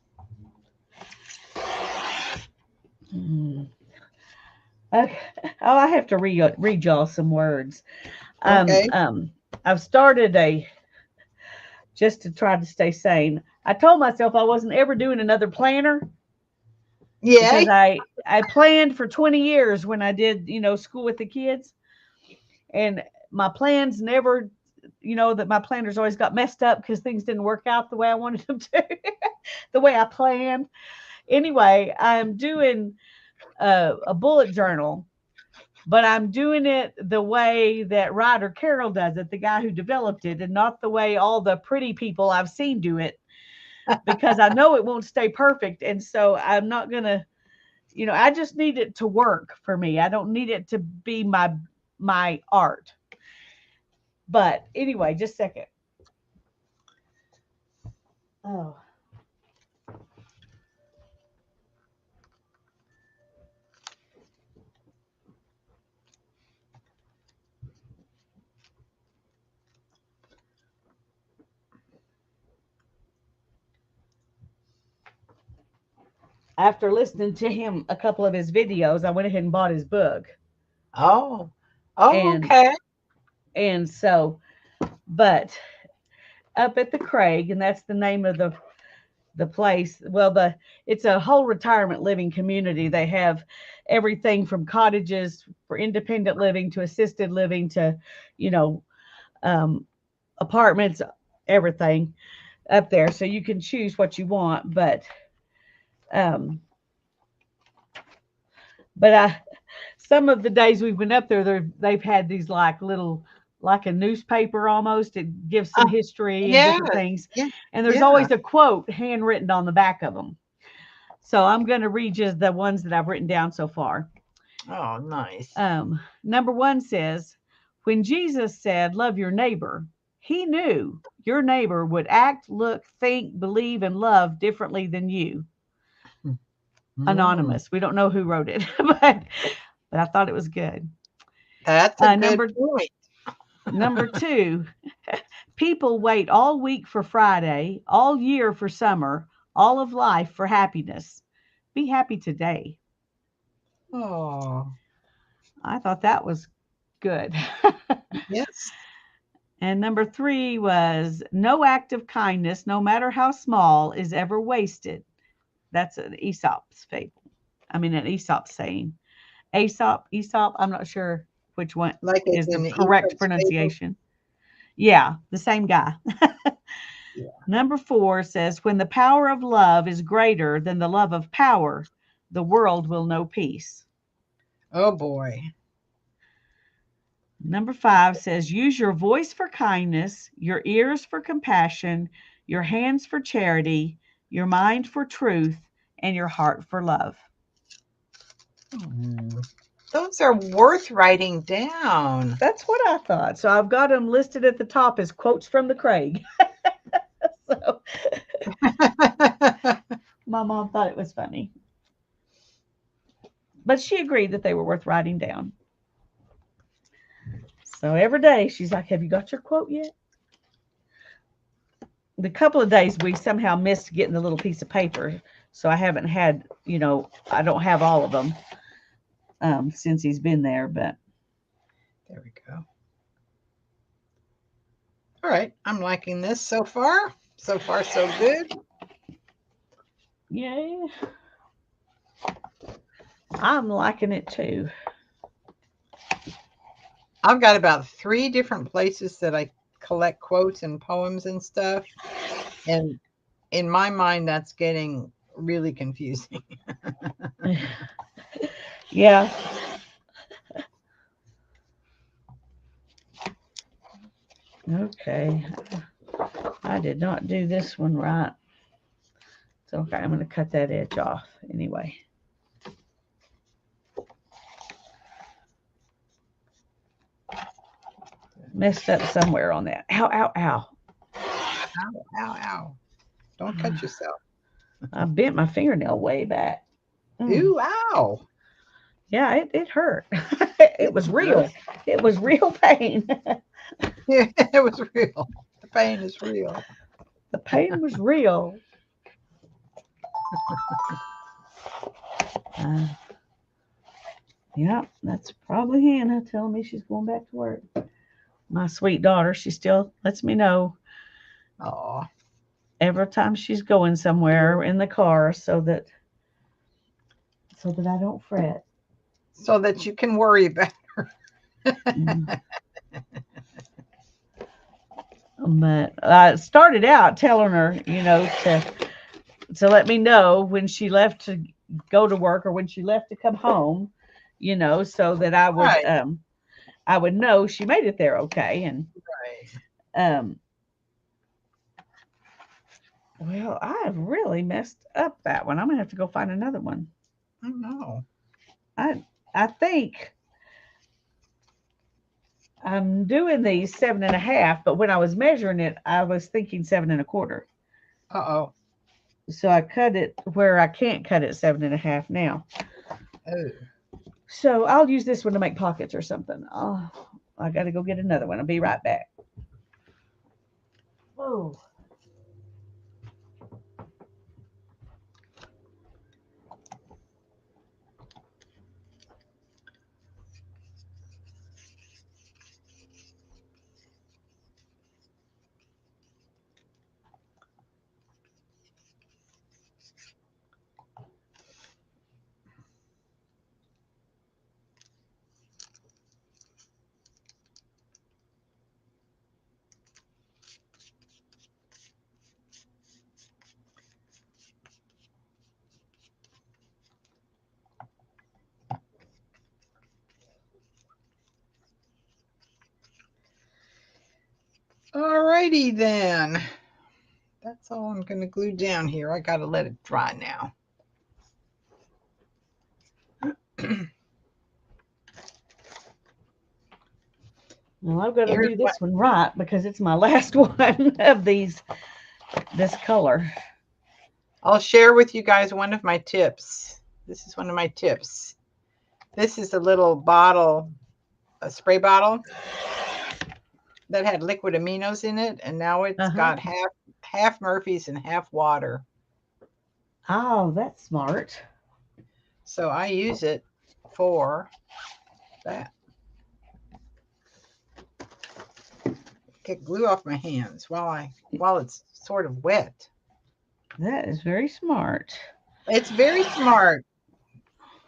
Okay. Oh, I have to read y'all some words. Okay. I've started just to try to stay sane. I told myself I wasn't ever doing another planner because Yay. I planned for 20 years when I did, school with the kids, and my plans never, that my planners always got messed up because things didn't work out the way I wanted them to, the way I planned. Anyway, I'm doing a bullet journal, but I'm doing it the way that Ryder Carroll does it, the guy who developed it, and not the way all the pretty people I've seen do it, because I know it won't stay perfect. And so I'm not going to, I just need it to work for me. I don't need it to be my art. But anyway, just a second. Oh. After listening to him, a couple of his videos, I went ahead and bought his book. Oh. And Okay. and so, but up at the Craig, and that's the name of the place. Well, it's a whole retirement living community. They have everything from cottages for independent living to assisted living to, you know, um, apartments, everything up there. So you can choose what you want, um, but some of the days we've been up there, they've had these like a newspaper almost. It gives some history and Yeah. different things, Yeah. and there's Yeah. always a quote handwritten on the back of them. So I'm going to read just the ones that I've written down so far. Oh, nice. Number one says, when Jesus said, love your neighbor, he knew your neighbor would act, look, think, believe, and love differently than you. Anonymous. We don't know who wrote it, but I thought it was good. That's a good point. Number two, people wait all week for Friday, all year for summer, all of life for happiness. Be happy today. Oh, I thought that was good. yes. And number three was no act of kindness, no matter how small, is ever wasted. That's an Aesop's fable. I mean, an Aesop saying. Aesop, I'm not sure which one Like it's is the in the correct Aesop's fable. pronunciation. Yeah, the same guy. Yeah. Number four says, when the power of love is greater than the love of power, the world will know peace. Oh boy. Number five says, use your voice for kindness, your ears for compassion, your hands for charity, your mind for truth, and your heart for love. Those are worth writing down. That's what I thought. So I've got them listed at the top as quotes from the Craig. So my mom thought it was funny. But she agreed that they were worth writing down. So every day she's like, have you got your quote yet? The couple of days we somehow missed getting the little piece of paper. So I haven't had, I don't have all of them since he's been there. But there we go. All right. I'm liking this so far. So far, so good. Yeah. I'm liking it too. I've got about 3 different places that I collect quotes and poems and stuff. And in my mind, that's getting really confusing. Yeah. Okay. I did not do this one right. So, okay, I'm going to cut that edge off anyway. Messed up somewhere on that. Ow, ow, ow. Ow, ow, ow. Don't cut yourself. I bent my fingernail way back. Ooh, ow. Yeah, it hurt. It was real. Does. It was real pain. Yeah, it was real. The pain is real. The pain was real. Uh, yeah, that's probably Hannah telling me she's going back to work. My sweet daughter, she still lets me know Oh, every time she's going somewhere in the car so that I don't fret. so that you can worry about. Mm. But I started out telling her, to let me know when she left to go to work or when she left to come home, so that Right, I would know she made it there okay. And right. um well, I really messed up that one. I'm gonna have to go find another one. I know. I think I'm doing these 7.5, but when I was measuring it, I was thinking 7.25. Uh-oh. So I cut it where I can't cut it 7.5 now. Oh. So I'll use this one to make pockets or something. Oh, I got to go get another one. I'll be right back. Oh. Alrighty then. That's all I'm going to glue down here. I got to let it dry now. Well, I've got to Here's do what this one right because it's my last one of this color. I'll share with you guys one of my tips. This is one of my tips. This is a little bottle, a spray bottle that had liquid aminos in it, and now it's got half Murphy's and half water. Oh, that's smart. So I use it for that. Get glue off my hands while it's sort of wet. That is very smart. It's very smart.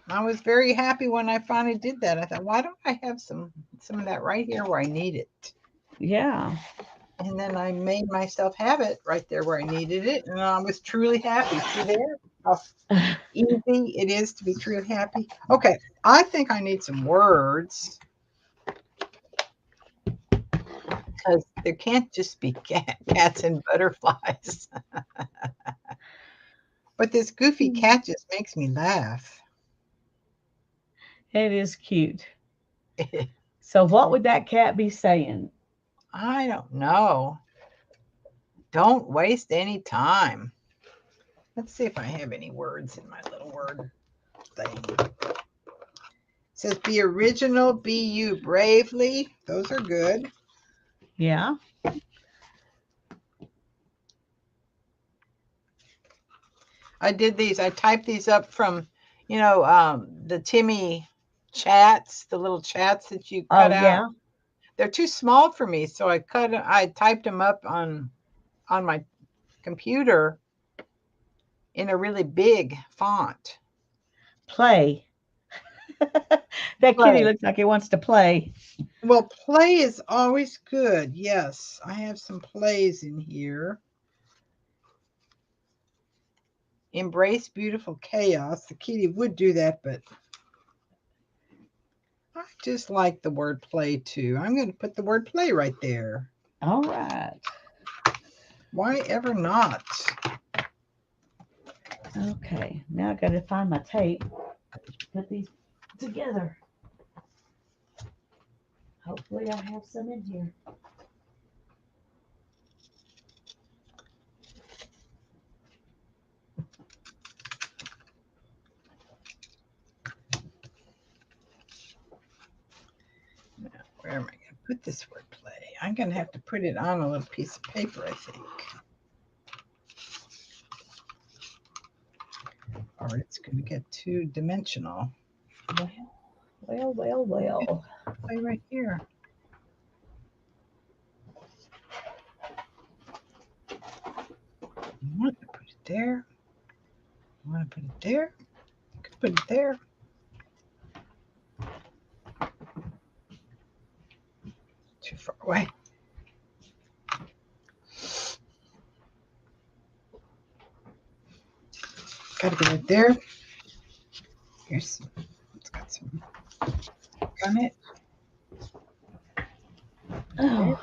I was very happy when I finally did that. I thought, why don't I have some of that right here where I need it? Yeah. And then I made myself have it right there where I needed it, and I was truly happy. See there? How easy it is to be truly happy. Okay, I think I need some words because there can't just be cats and butterflies. But this goofy cat just makes me laugh. It is cute. So what would that cat be saying? I don't know. Don't waste any time. Let's see if I have any words in my little word thing. It says be original, be you bravely. Those are good. Yeah. I did these. I typed these up from, the Timmy chats, the little chats that you cut out. Yeah. They're too small for me, so I typed them up on my computer in a really big font. Play. That kitty Play. looks like it wants to play. Well, play is always good. Yes, I have some plays in here. Embrace beautiful chaos. The kitty would do that, but I just like the word play too. I'm going to put the word play right there. All right. Why ever not? Okay. Now I got to find my tape. Put these together. Hopefully I have some in here. Where am I going to put this word play? I'm going to have to put it on a little piece of paper, I think. Or it's going to get two-dimensional. Well. Play right here. I want to put it there. I want to put it there. I could put it there. Too far away. Got to get it there. Here's, it's got some on it. Oh.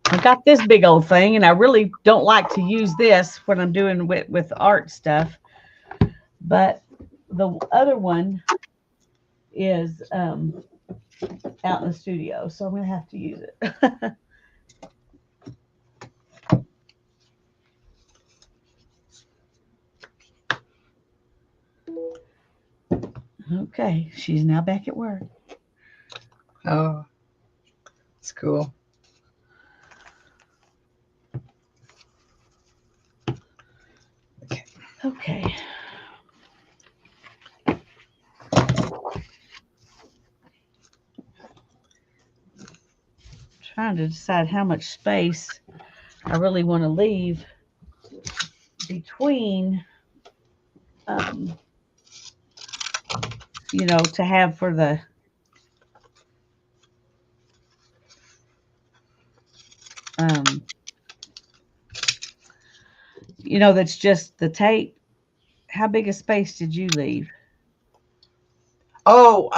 I got this big old thing, and I really don't like to use this when I'm doing with art stuff. But the other one is out in the studio, so I'm going to have to use it. Okay, she's now back at work. Oh, it's cool. Okay. Trying to decide how much space I really want to leave between, to have for the that's just the tape. How big a space did you leave? Oh,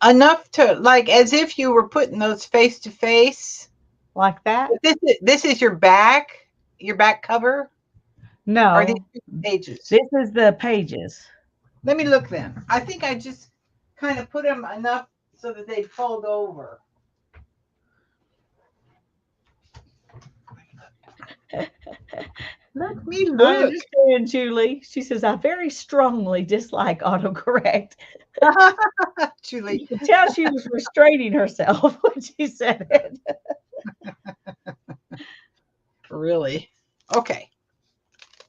enough to like as if you were putting those face to face. Like that? This is your back cover? No. Or these pages? This is the pages. Let me look then. I think I just kind of put them enough so that they fold over. Let me I look. understand, Julie. She says, I very strongly dislike autocorrect. Julie. You could tell she was restraining herself when she said it. Really? Okay.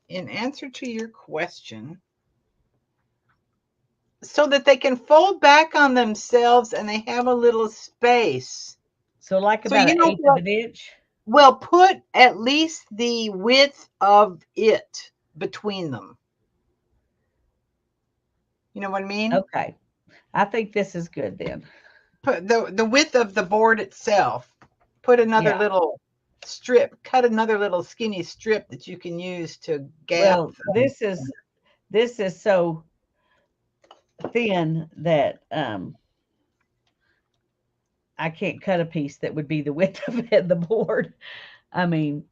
In answer to your question, so that they can fold back on themselves and they have a little space. So like about an eighth of an inch? Well, put at least the width of it between them. You know what I mean? Okay. I think this is good then. Put the width of the board itself. Put another little strip, cut another little skinny strip that you can use to gap. Well, this is so thin that I can't cut a piece that would be the width of the board. I mean,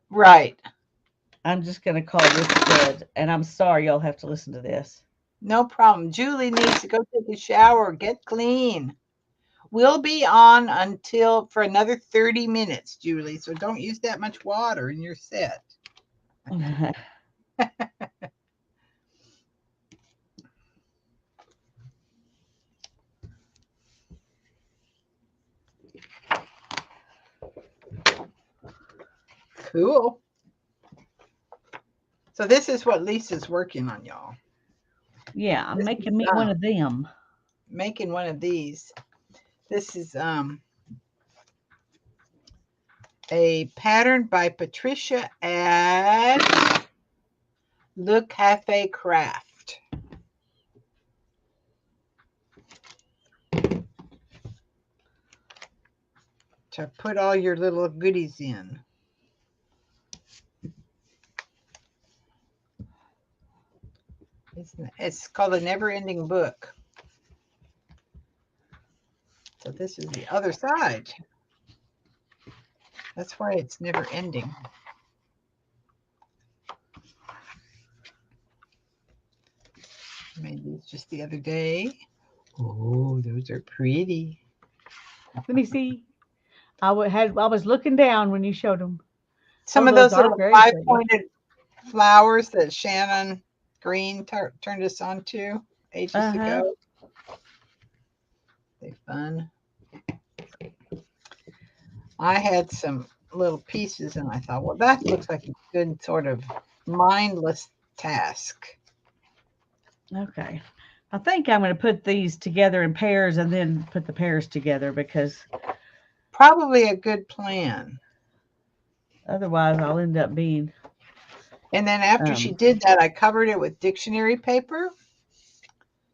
right. I'm just going to call this good, and I'm sorry y'all have to listen to this. No problem. Julie needs to go take a shower, get clean. We'll be on for another 30 minutes, Julie, so don't use that much water in your set. Cool. So this is what Lisa's working on, y'all. Yeah, I'm making me one of them. Making one of these. This is a pattern by Patricia at Le Cafe Craft. To put all your little goodies in. It's called A Never Ending Book. So this is the other side. That's why it's never ending. I made these just the other day. Oh, those are pretty. Let me see. I was looking down when you showed them. Some of those those are little very pretty. five-pointed flowers that Shannon Green turned us on to ages ago. They're fun. I had some little pieces and I thought, well, that looks like a good sort of mindless task. Okay. I think I'm going to put these together in pairs and then put the pairs together because probably a good plan. Otherwise, I'll end up being. And then after she did that, I covered it with dictionary paper.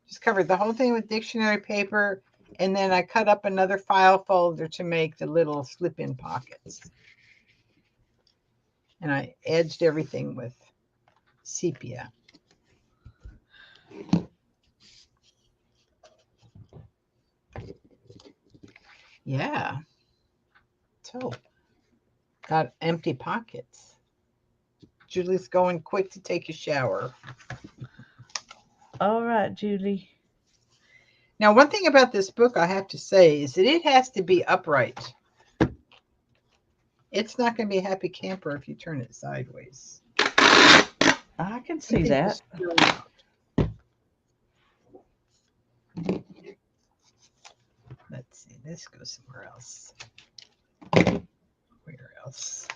Just covered the whole thing with dictionary paper. And then I cut up another file folder to make the little slip-in pockets. And I edged everything with sepia. Yeah. So, got empty pockets. Julie's going quick to take a shower. All right, Julie. Now, one thing about this book I have to say is that it has to be upright. It's not going to be a happy camper if you turn it sideways. I can see that. Let's see. This goes somewhere else. Where else?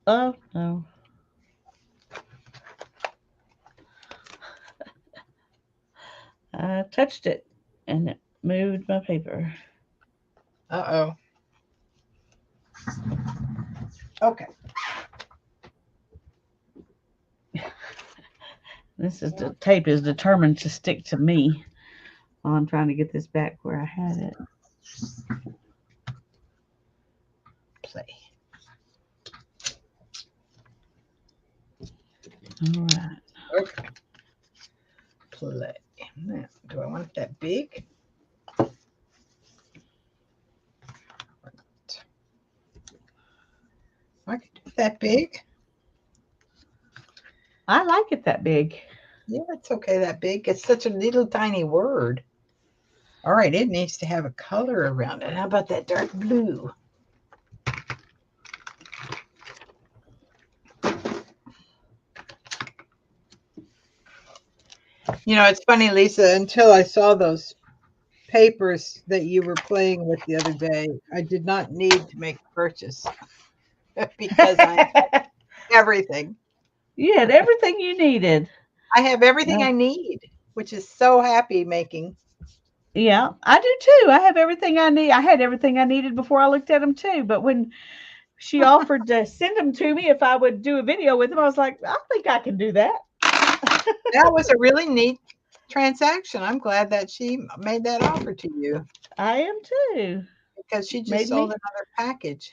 Oh, no. I touched it and it moved my paper. Uh-oh. Okay. The tape is determined to stick to me while I'm trying to get this back where I had it. Play. All right. Okay. Play. Now, do I want it that big? I could do it that big. I like it that big. Yeah, it's okay that big. It's such a little tiny word. All right, it needs to have a color around it. How about that dark blue? You know, it's funny, Lisa, until I saw those papers that you were playing with the other day, I did not need to make a purchase because I had everything. You had everything you needed. I have everything I need, which is so happy making. Yeah, I do too. I have everything I need. I had everything I needed before I looked at them too. But when she offered to send them to me if I would do a video with them, I was like, I think I can do that. That was a really neat transaction. I'm glad that she made that offer to you. I am too. Because she just sold another package.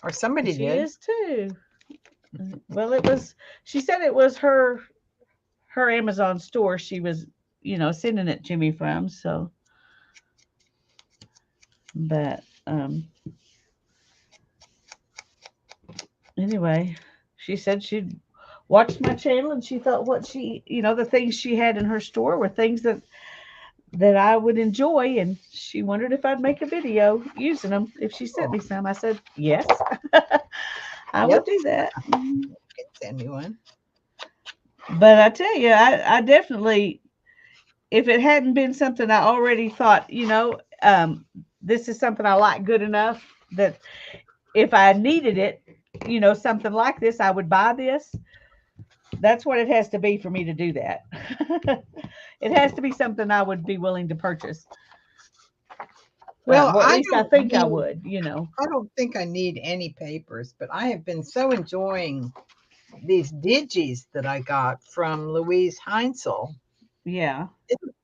Or somebody did. She is too. Well, she said it was her Amazon store she was, sending it to me from. So, but, anyway, she said she'd watched my channel and she thought what she, the things she had in her store were things that I would enjoy. And she wondered if I'd make a video using them if she sent me some. I said, yes, I would do that. You can send me one. But I tell you, I definitely, if it hadn't been something I already thought, this is something I like good enough that if I needed it, something like this, I would buy this. That's what it has to be for me to do that. It has to be something I would be willing to purchase. Well, Well, at I least I don't think I need, would, you know. I don't think I need any papers, but I have been so enjoying these digis that I got from Louise Heinzel. Yeah,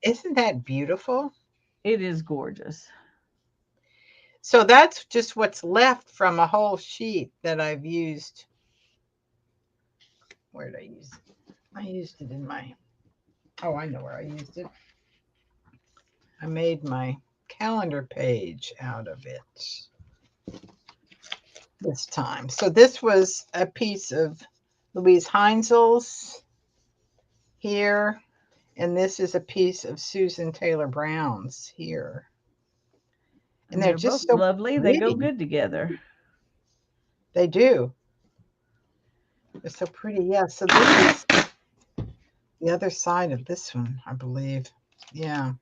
Isn't that beautiful? it is gorgeous. So that's just what's left from a whole sheet that I've used. Where did I use it? I used it in my, oh, I know where I used it. I made my calendar page out of it this time. So this was a piece of Louise Heinzel's here, and this is a piece of Susan Taylor Brown's here. And they're They're both just so lovely. They go pretty. good together. They do. They're so pretty. Yeah. So this is the other side of this one, I believe. Yeah.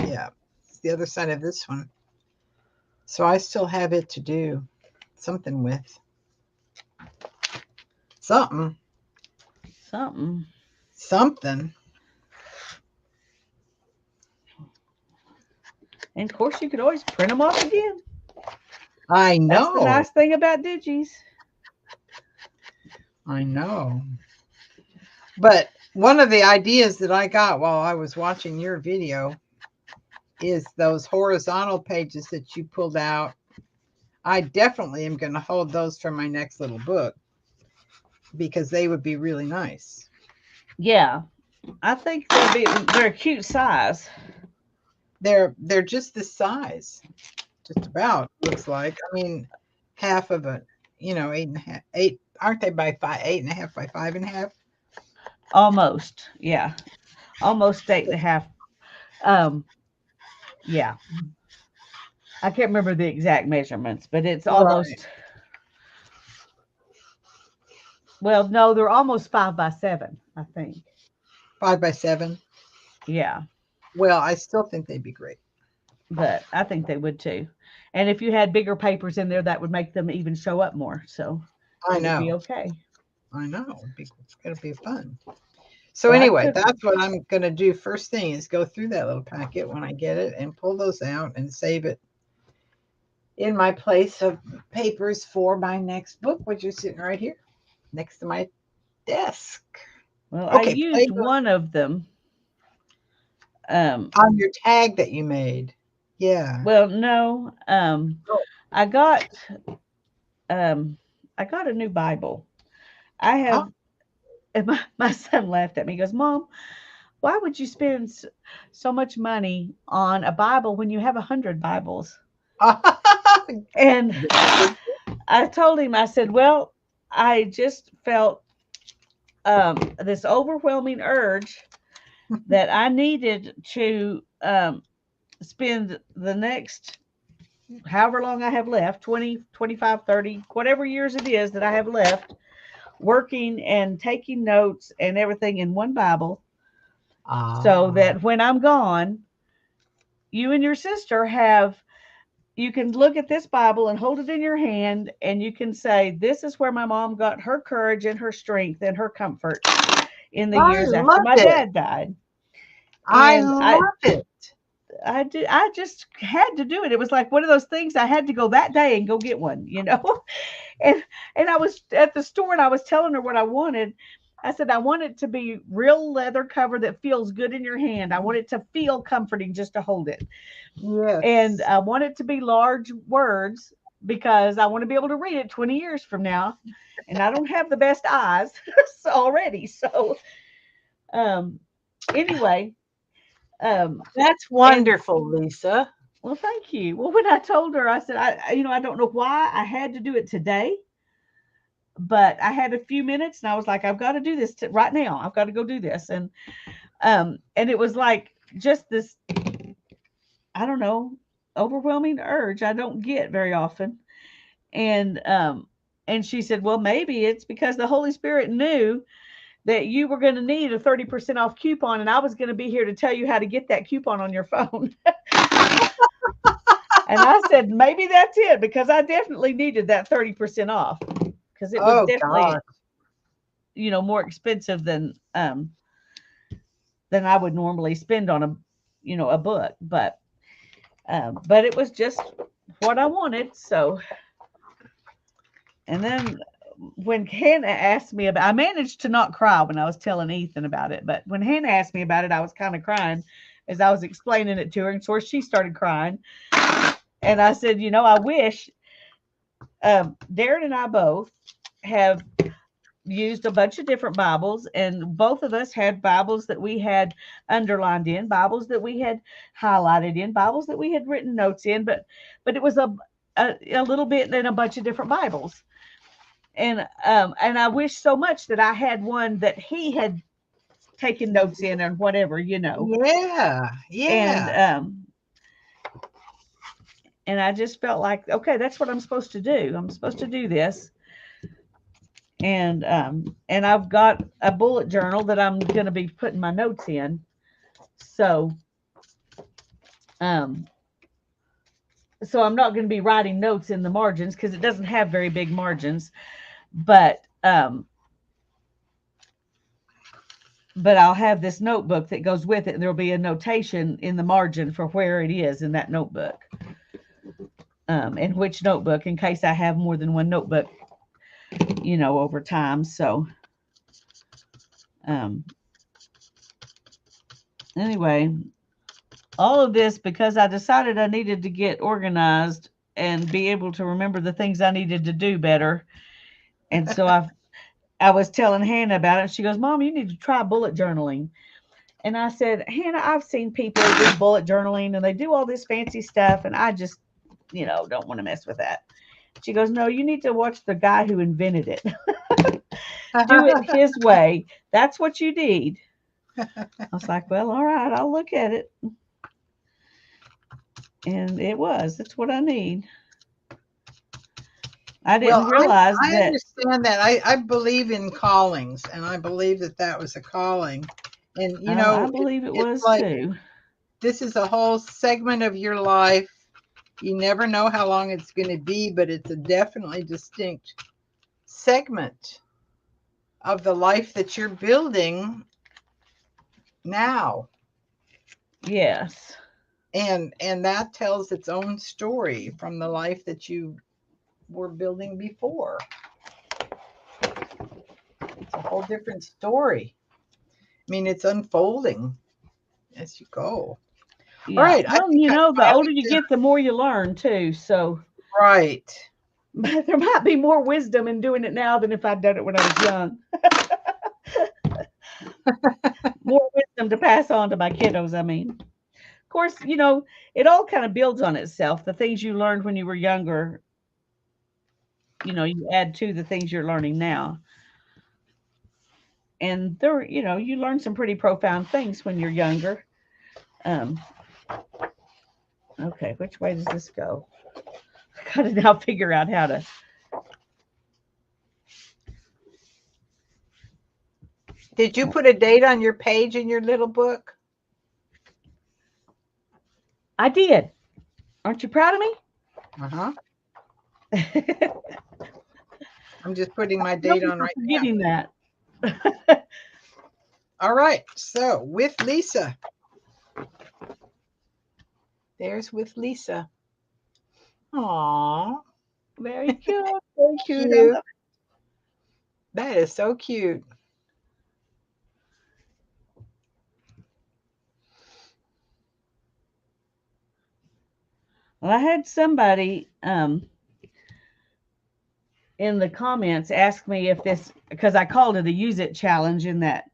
Yeah. It's the other side of this one. So I still have it to do something with. Something. Something. Something. And of course, you could always print them off again. I That's the know. nice thing about digis. I know. But one of the ideas that I got while I was watching your video is those horizontal pages that you pulled out. I definitely am going to hold those for my next little book because they would be really nice. Yeah, I think they're a cute size. They're just this size, just about looks like. I mean, half of a, 8.5, 8. Aren't they by 8.5 by 5.5? Almost, yeah, almost 8.5. Yeah, I can't remember the exact measurements, but it's almost. Right. Well, no, they're almost 5 by 7, I think. 5 by 7. Yeah, Well, I still think they'd be great. but I think they would too. And if you had bigger papers in there, that would make them even show up more. So I it would be know. okay. I know. It'll be fun. So Well, I anyway, took that's what I'm going to do first thing is go through that little packet when I get it and pull those out and save it in my place of papers for my next book, which is sitting right here next to my desk. Well, I Okay, used one of them. On your tag that you made. Yeah. Well, no. Oh. I got um I got a new Bible. I Oh. have and my son laughed at me. He goes, "Mom, why would you spend so much money on a Bible when you have 100 Bibles?" And I told him, I said, "Well, I just felt this overwhelming urge that I needed to spend the next however long I have left 20, 25, 30, whatever years it is that I have left working and taking notes and everything in one Bible so that when I'm gone, you and your sister you can look at this Bible and hold it in your hand and you can say, this is where my mom got her courage and her strength and her comfort in the I years after love my it. dad died. I And love it. I just had to do it. It was like one of those things I had to go that day and go get one, you know? And I was at the store and I was telling her what I wanted. I said, I want it to be real leather cover that feels good in your hand. I want it to feel comforting just to hold it. Yes. And I want it to be large words because I want to be able to read it 20 years from now. And I don't have the best eyes already. So, anyway, That's wonderful, Lisa. well, thank you. Well, when I told her, I said, I don't know why I had to do it today, but I had a few minutes and I was like, I've got to do this right now. I've got to go do this. And it was like just this, I don't know, overwhelming urge I don't get very often. And she said, well, maybe it's because the Holy Spirit knew that you were going to need a 30% off coupon and I was going to be here to tell you how to get that coupon on your phone. And I said, maybe that's it because I definitely needed that 30% off because it was definitely, more expensive than I would normally spend on a book. But But it was just what I wanted. So, and then when Hannah asked me about, I managed to not cry when I was telling Ethan about it, but when Hannah asked me about it, I was kind of crying as I was explaining it to her, and so she started crying. And I said, I wish Darren and I both have used a bunch of different Bibles, and both of us had Bibles that we had underlined in, Bibles that we had highlighted in, Bibles that we had written notes in, but it was a little bit in a bunch of different Bibles. And I wish so much that I had one that he had taken notes in and whatever. Yeah. And Yeah. and I just felt like, okay, that's what I'm supposed to do. I'm supposed to do this. And I've got a bullet journal that I'm going to be putting my notes in. So I'm not going to be writing notes in the margins because it doesn't have very big margins. But I'll have this notebook that goes with it, and there'll be a notation in the margin for where it is in that notebook. And which notebook, in case I have more than one notebook, over time. So, anyway, all of this because I decided I needed to get organized and be able to remember the things I needed to do better. And so I was telling Hannah about it. She goes, Mom, you need to try bullet journaling. And I said, Hannah, I've seen people do bullet journaling and they do all this fancy stuff. And I just, don't want to mess with that. She goes, no, you need to watch the guy who invented it. Do it his way. That's what you need. I was like, well, all right, I'll look at it. And that's what I need. I didn't realize I that. understand that. I believe in callings, and I believe that was a calling. And, I believe it was like, too. This is a whole segment of your life. You never know how long it's going to be, but it's a definitely distinct segment of the life that you're building now. Yes. And that tells its own story from the life that you were building before. It's a whole different story. I mean, it's unfolding as you go. Yeah. All right. Well, the older you get, the more you learn too. So right. But there might be more wisdom in doing it now than if I'd done it when I was young. More wisdom to pass on to my kiddos, I mean. Of course, it all kind of builds on itself. The things you learned when you were younger, you add to the things you're learning now. And there, you learn some pretty profound things when you're younger. Okay, which way does this go? I gotta now figure out how to. Did you put a date on your page in your little book? I did. Aren't you proud of me? I'm just putting my date on right now. Getting that. All right. So with Lisa. There's with Lisa. Aww. Very cute. Very cute. That is so cute. Well, I had somebody in the comments ask me if this, because I called it a use it challenge in that,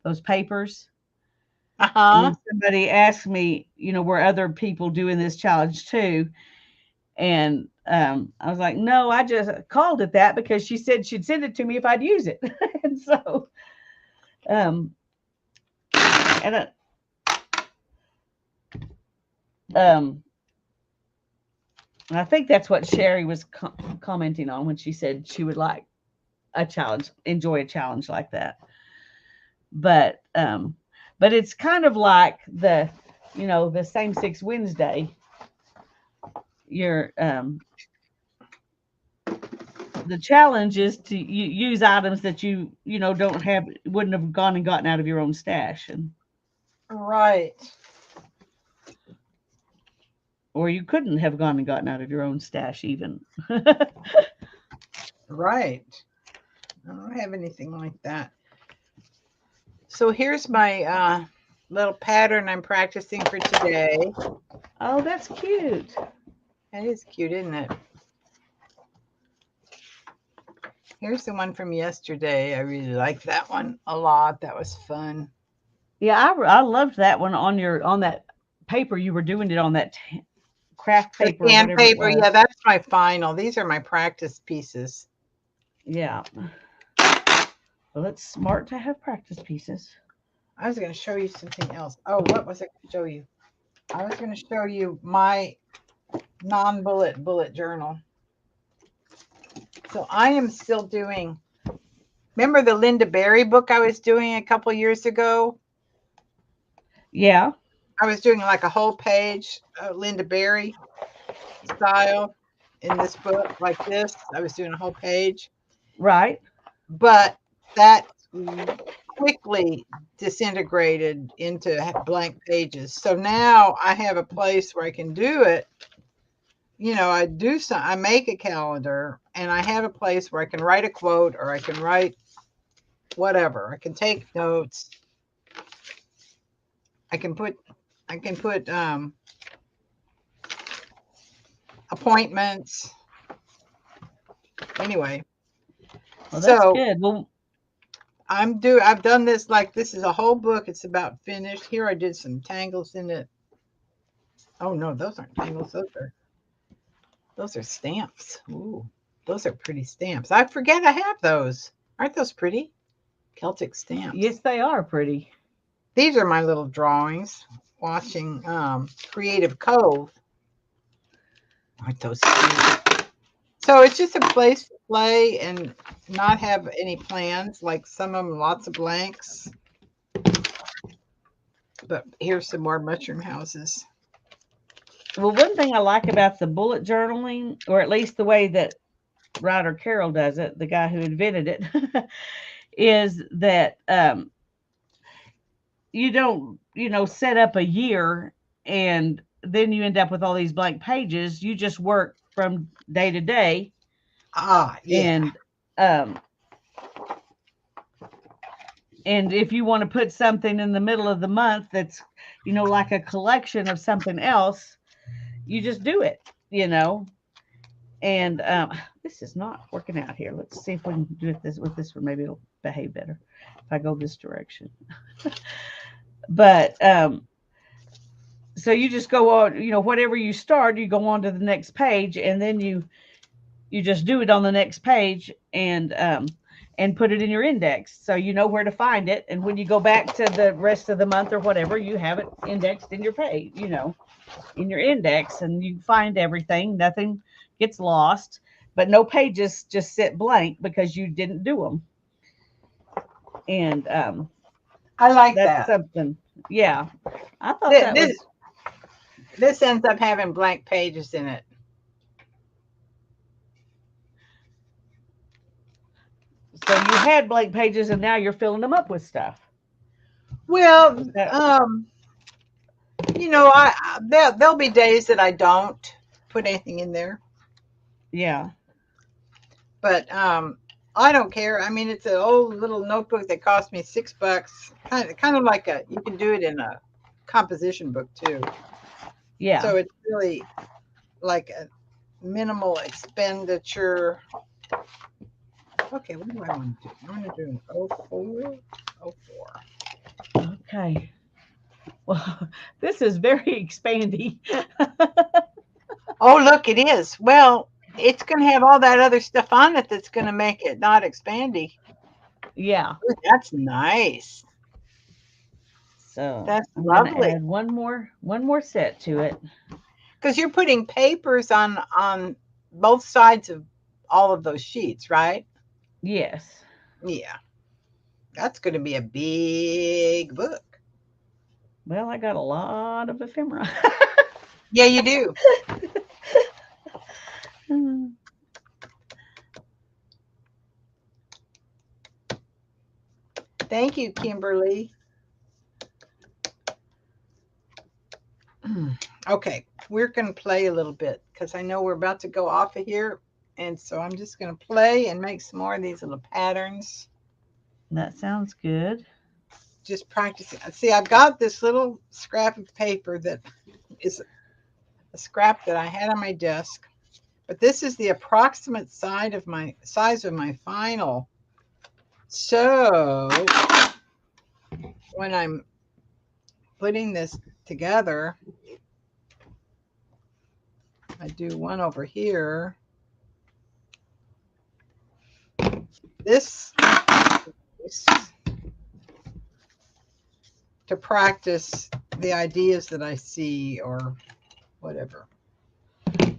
those papers. And somebody asked me, were other people doing this challenge too? And I was like, no, I just called it that because she said she'd send it to me if I'd use it. And so, and I think that's what Sherry was commenting on when she said she would like a challenge, enjoy a challenge like that. But it's kind of like the same-sex Wednesday. You're the challenge is to use items that you don't have, wouldn't have gone and gotten out of your own stash. And right. or you couldn't have gone and gotten out of your own stash even. Right. I don't have anything like that. So here's my little pattern I'm practicing for today. Oh, that's cute. That is cute, isn't it? Here's the one from yesterday. I really liked that one a lot. That was fun. Yeah, I loved that one on that paper. You were doing it on that craft The paper or sand whatever it paper. was. Yeah, that's my final. These are my practice pieces. Yeah. Well, it's smart to have practice pieces. I was going to show you something else. Oh, what was I going to show you? I was going to show you my bullet journal. So I am still doing, remember the Linda Berry book I was doing a couple years ago? Yeah. I was doing like a whole page of Linda Berry style in this book, like this. I was doing a whole page. Right. But that quickly disintegrated into blank pages. So now I have a place where I can do it. You know, I make a calendar and I have a place where I can write a quote or I can write whatever. I can take notes. I can put appointments. Anyway. Well, that's So good. Well, I've done this, like this is a whole book. It's about finished. Here I did some tangles in it. Oh no, those aren't tangles. Those are stamps. Ooh, those are pretty stamps. I forget I have those. Aren't those pretty? Celtic stamps. yes, they are pretty. These are my little drawings. Watching Creative Cove. Aren't those cute? So it's just a place to play and not have any plans. Like some of them, lots of blanks. But here's some more mushroom houses. Well, one thing I like about the bullet journaling, or at least the way that Ryder Carroll does it, the guy who invented it, is that you don't, set up a year and then you end up with all these blank pages. You just work from day to day. Ah, yeah. And and if you want to put something in the middle of the month that's, like a collection of something else, you just do it. And this is not working out here. Let's see if we can do it with this one. Maybe it'll behave better if I go this direction. But so you just go on, whatever you start, you go on to the next page, and then you just do it on the next page, and put it in your index so you know where to find it. And when you go back to the rest of the month or whatever, you have it indexed in your page, in your index, and you find everything. Nothing gets lost, but no pages just sit blank because you didn't do them. And I like that's that. something. Yeah, I thought that was. This ends up having blank pages in it. So you had blank pages and now you're filling them up with stuff. Well, there'll be days that I don't put anything in there. Yeah. But I don't care. I mean, it's an old little notebook that cost me $6. Kind of like you can do it in a composition book too. Yeah. So it's really like a minimal expenditure. Okay, what do I want to do? I want to do an 04. Okay. Well, this is very expandy. Oh, look, it is. Well, it's going to have all that other stuff on it that's going to make it not expandy. Yeah. Ooh, that's nice. So that's I'm lovely. Gonna add one more set to it. Because you're putting papers on both sides of all of those sheets, right? Yes. Yeah. That's going to be a big book. Well, I got a lot of ephemera. Yeah, you do. Thank you, Kimberly. Okay. we're going to play a little bit because I know we're about to go off of here. And so I'm just going to play and make some more of these little patterns. That sounds good. Just practicing. See, I've got this little scrap of paper that is a scrap that I had on my desk, but this is the approximate size of my final. So when I'm putting this together, I do one over here. This is to practice the ideas that I see or whatever.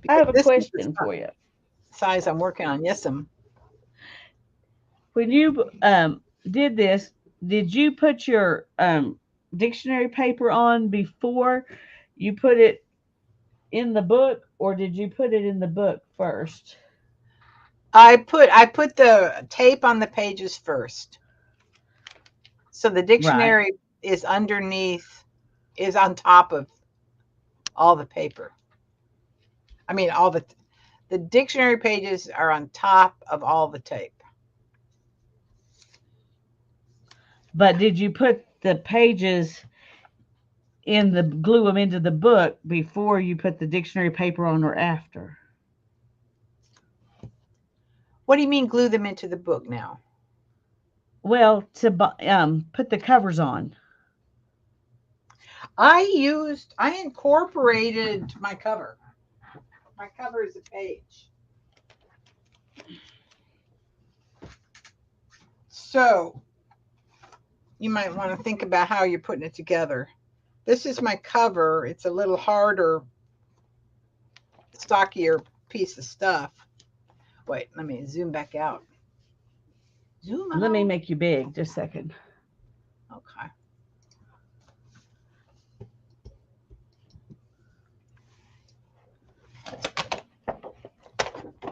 I have a question for you. Size I'm working on. Yes, When you did this, did you put your dictionary paper on before you put it in the book, or did you put it in the book first? I put the tape on the pages first. So the dictionary is underneath, is on top of all the paper. I mean, all the dictionary pages are on top of all the tape. But did you put the pages in the glue them into the book before you put the dictionary paper on or after? What do you mean glue them into the book now? Well, to put the covers on. I incorporated my cover. My cover is a page. So you might want to think about how you're putting it together. This is my cover. It's a little harder, stockier piece of stuff. Wait, let me zoom back out. Zoom out. Let me make you big. Just a second. Okay.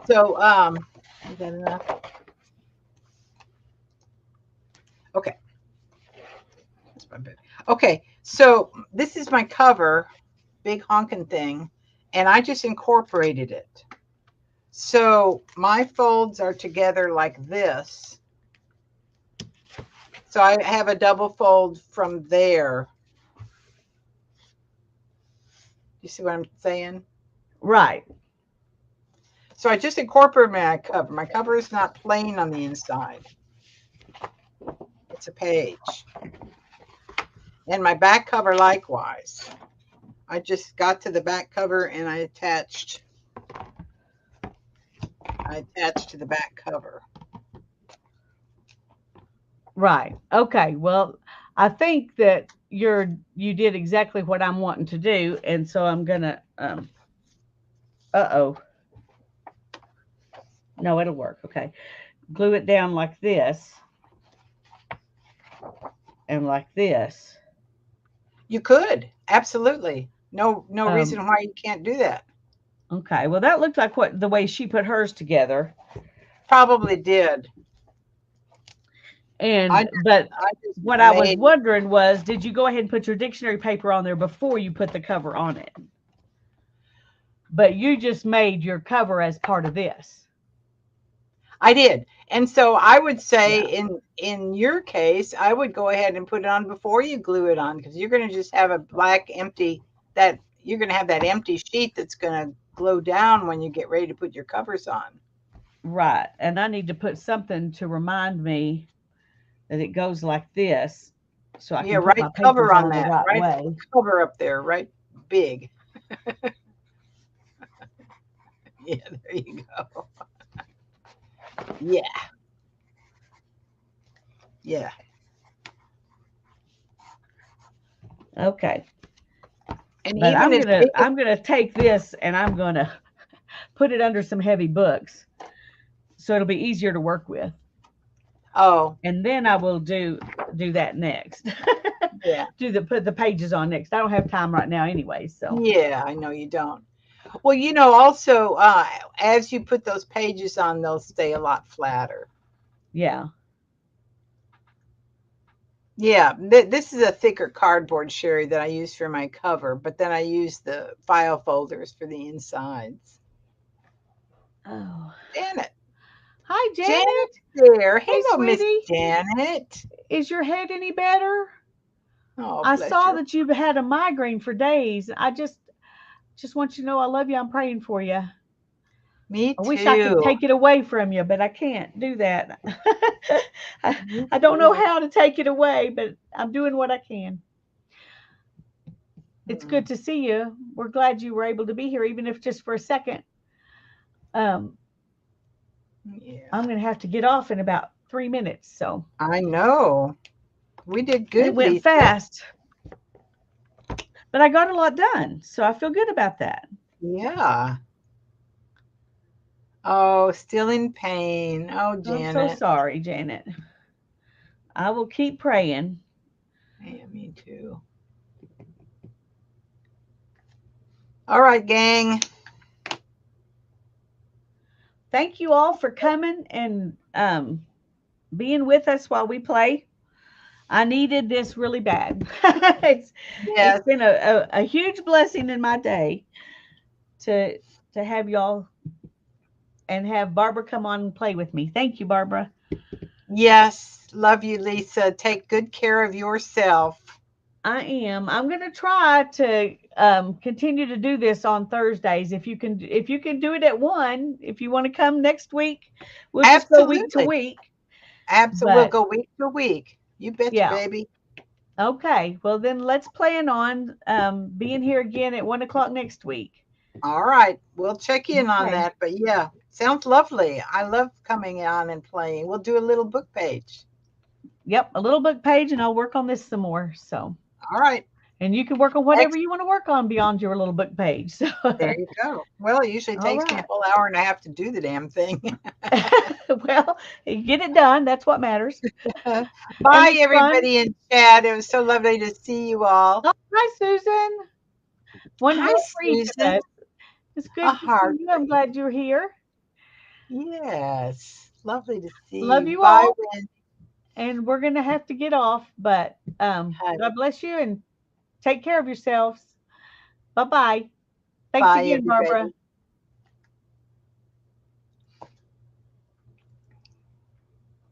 So, is that enough? Okay. That's my bit. Okay, so this is my cover, big honking thing, and I just incorporated it. So my folds are together like this. So I have a double fold from there. You see what I'm saying? Right. So I just incorporated my cover. My cover is not plain on the inside. It's a page. And my back cover likewise. I just got to the back cover and I attached to the back cover. Right. Okay. Well, I think that you did exactly what I'm wanting to do, and so I'm gonna no, it'll work. Okay. Glue it down like this and like this. You could, absolutely. No reason why you can't do that. Okay. Well, that looked like the way she put hers together. Probably did. And what I was wondering was, did you go ahead and put your dictionary paper on there before you put the cover on it? But you just made your cover as part of this. I did. And so I would say in your case, I would go ahead and put it on before you glue it on, because you're going to just have a black empty, that you're going to have that empty sheet that's going to glue down when you get ready to put your covers on. Right. And I need to put something to remind me that it goes like this, so I can put my cover on that the right way. Cover up there, right? Big. Yeah, there you go. Yeah. Yeah. Okay. And but I'm gonna take this and I'm gonna put it under some heavy books, so it'll be easier to work with. Oh. And then I will do that next. Yeah. Put the pages on next. I don't have time right now anyway, so. Yeah, I know you don't. Well, also, as you put those pages on, they'll stay a lot flatter. Yeah. Yeah, this is a thicker cardboard, Sherry, that I use for my cover, but then I use the file folders for the insides. Oh, Janet. hi, Janet. Janet's there. Hey, Hello, Miss sweetie. Janet. Is your head any better? Oh, I bless saw your. that you've had a migraine for days. I just want you to know I love you. I'm praying for you. Me I wish I could too. take it away from you, but I can't do that. I, Me I don't know too. how to take it away, but I'm doing what I can. It's Mm, good to see you. We're glad you were able to be here, even if just for a second. Um, yeah, I'm going to have to get off in about 3 minutes. So I know. We did it good, went Lisa. fast, but I got a lot done. So I feel good about that. Yeah. Oh, still in pain. Oh, I'm so Janet. sorry, Janet. I will keep praying. Yeah, me too. All right, gang. Thank you all for coming and being with us while we play. I needed this really bad. It's Yes. been a huge blessing in my day to have y'all and have Barbara come on and play with me. Thank you, Barbara. Yes. Love you, Lisa. Take good care of yourself. I am. I'm going to try to continue to do this on Thursdays. If you can do it at 1, if you want to come next week, we'll just go week to Absolutely. week. Absolutely. We'll But go week to week. You betcha, yeah. baby. Okay. Well, then let's plan on being here again at 1 o'clock next week. All right. We'll check in on Okay. that. But yeah, sounds lovely. I love coming on and playing. We'll do a little book page. Yep. A little book page, and I'll work on this some more. So, All right. and you can work on whatever you want to work on beyond your little book page. So, There you go. Well, it usually all takes me a right. whole hour and a half to do the damn thing. Well, you get it done. That's what matters. And Bye, it's fun. everybody in chat. It was so lovely to see you all. Oh, hi, Susan. One Hi, heart for each of Susan. us. It's A good to see heart you. for I'm you. glad you're here. Yes. Lovely to see Love you. you Bye, all. Wendy. And we're going to have to get off, but Hi. God bless you and take care of yourselves. Bye bye. Thanks Bye, again, Barbara. everybody.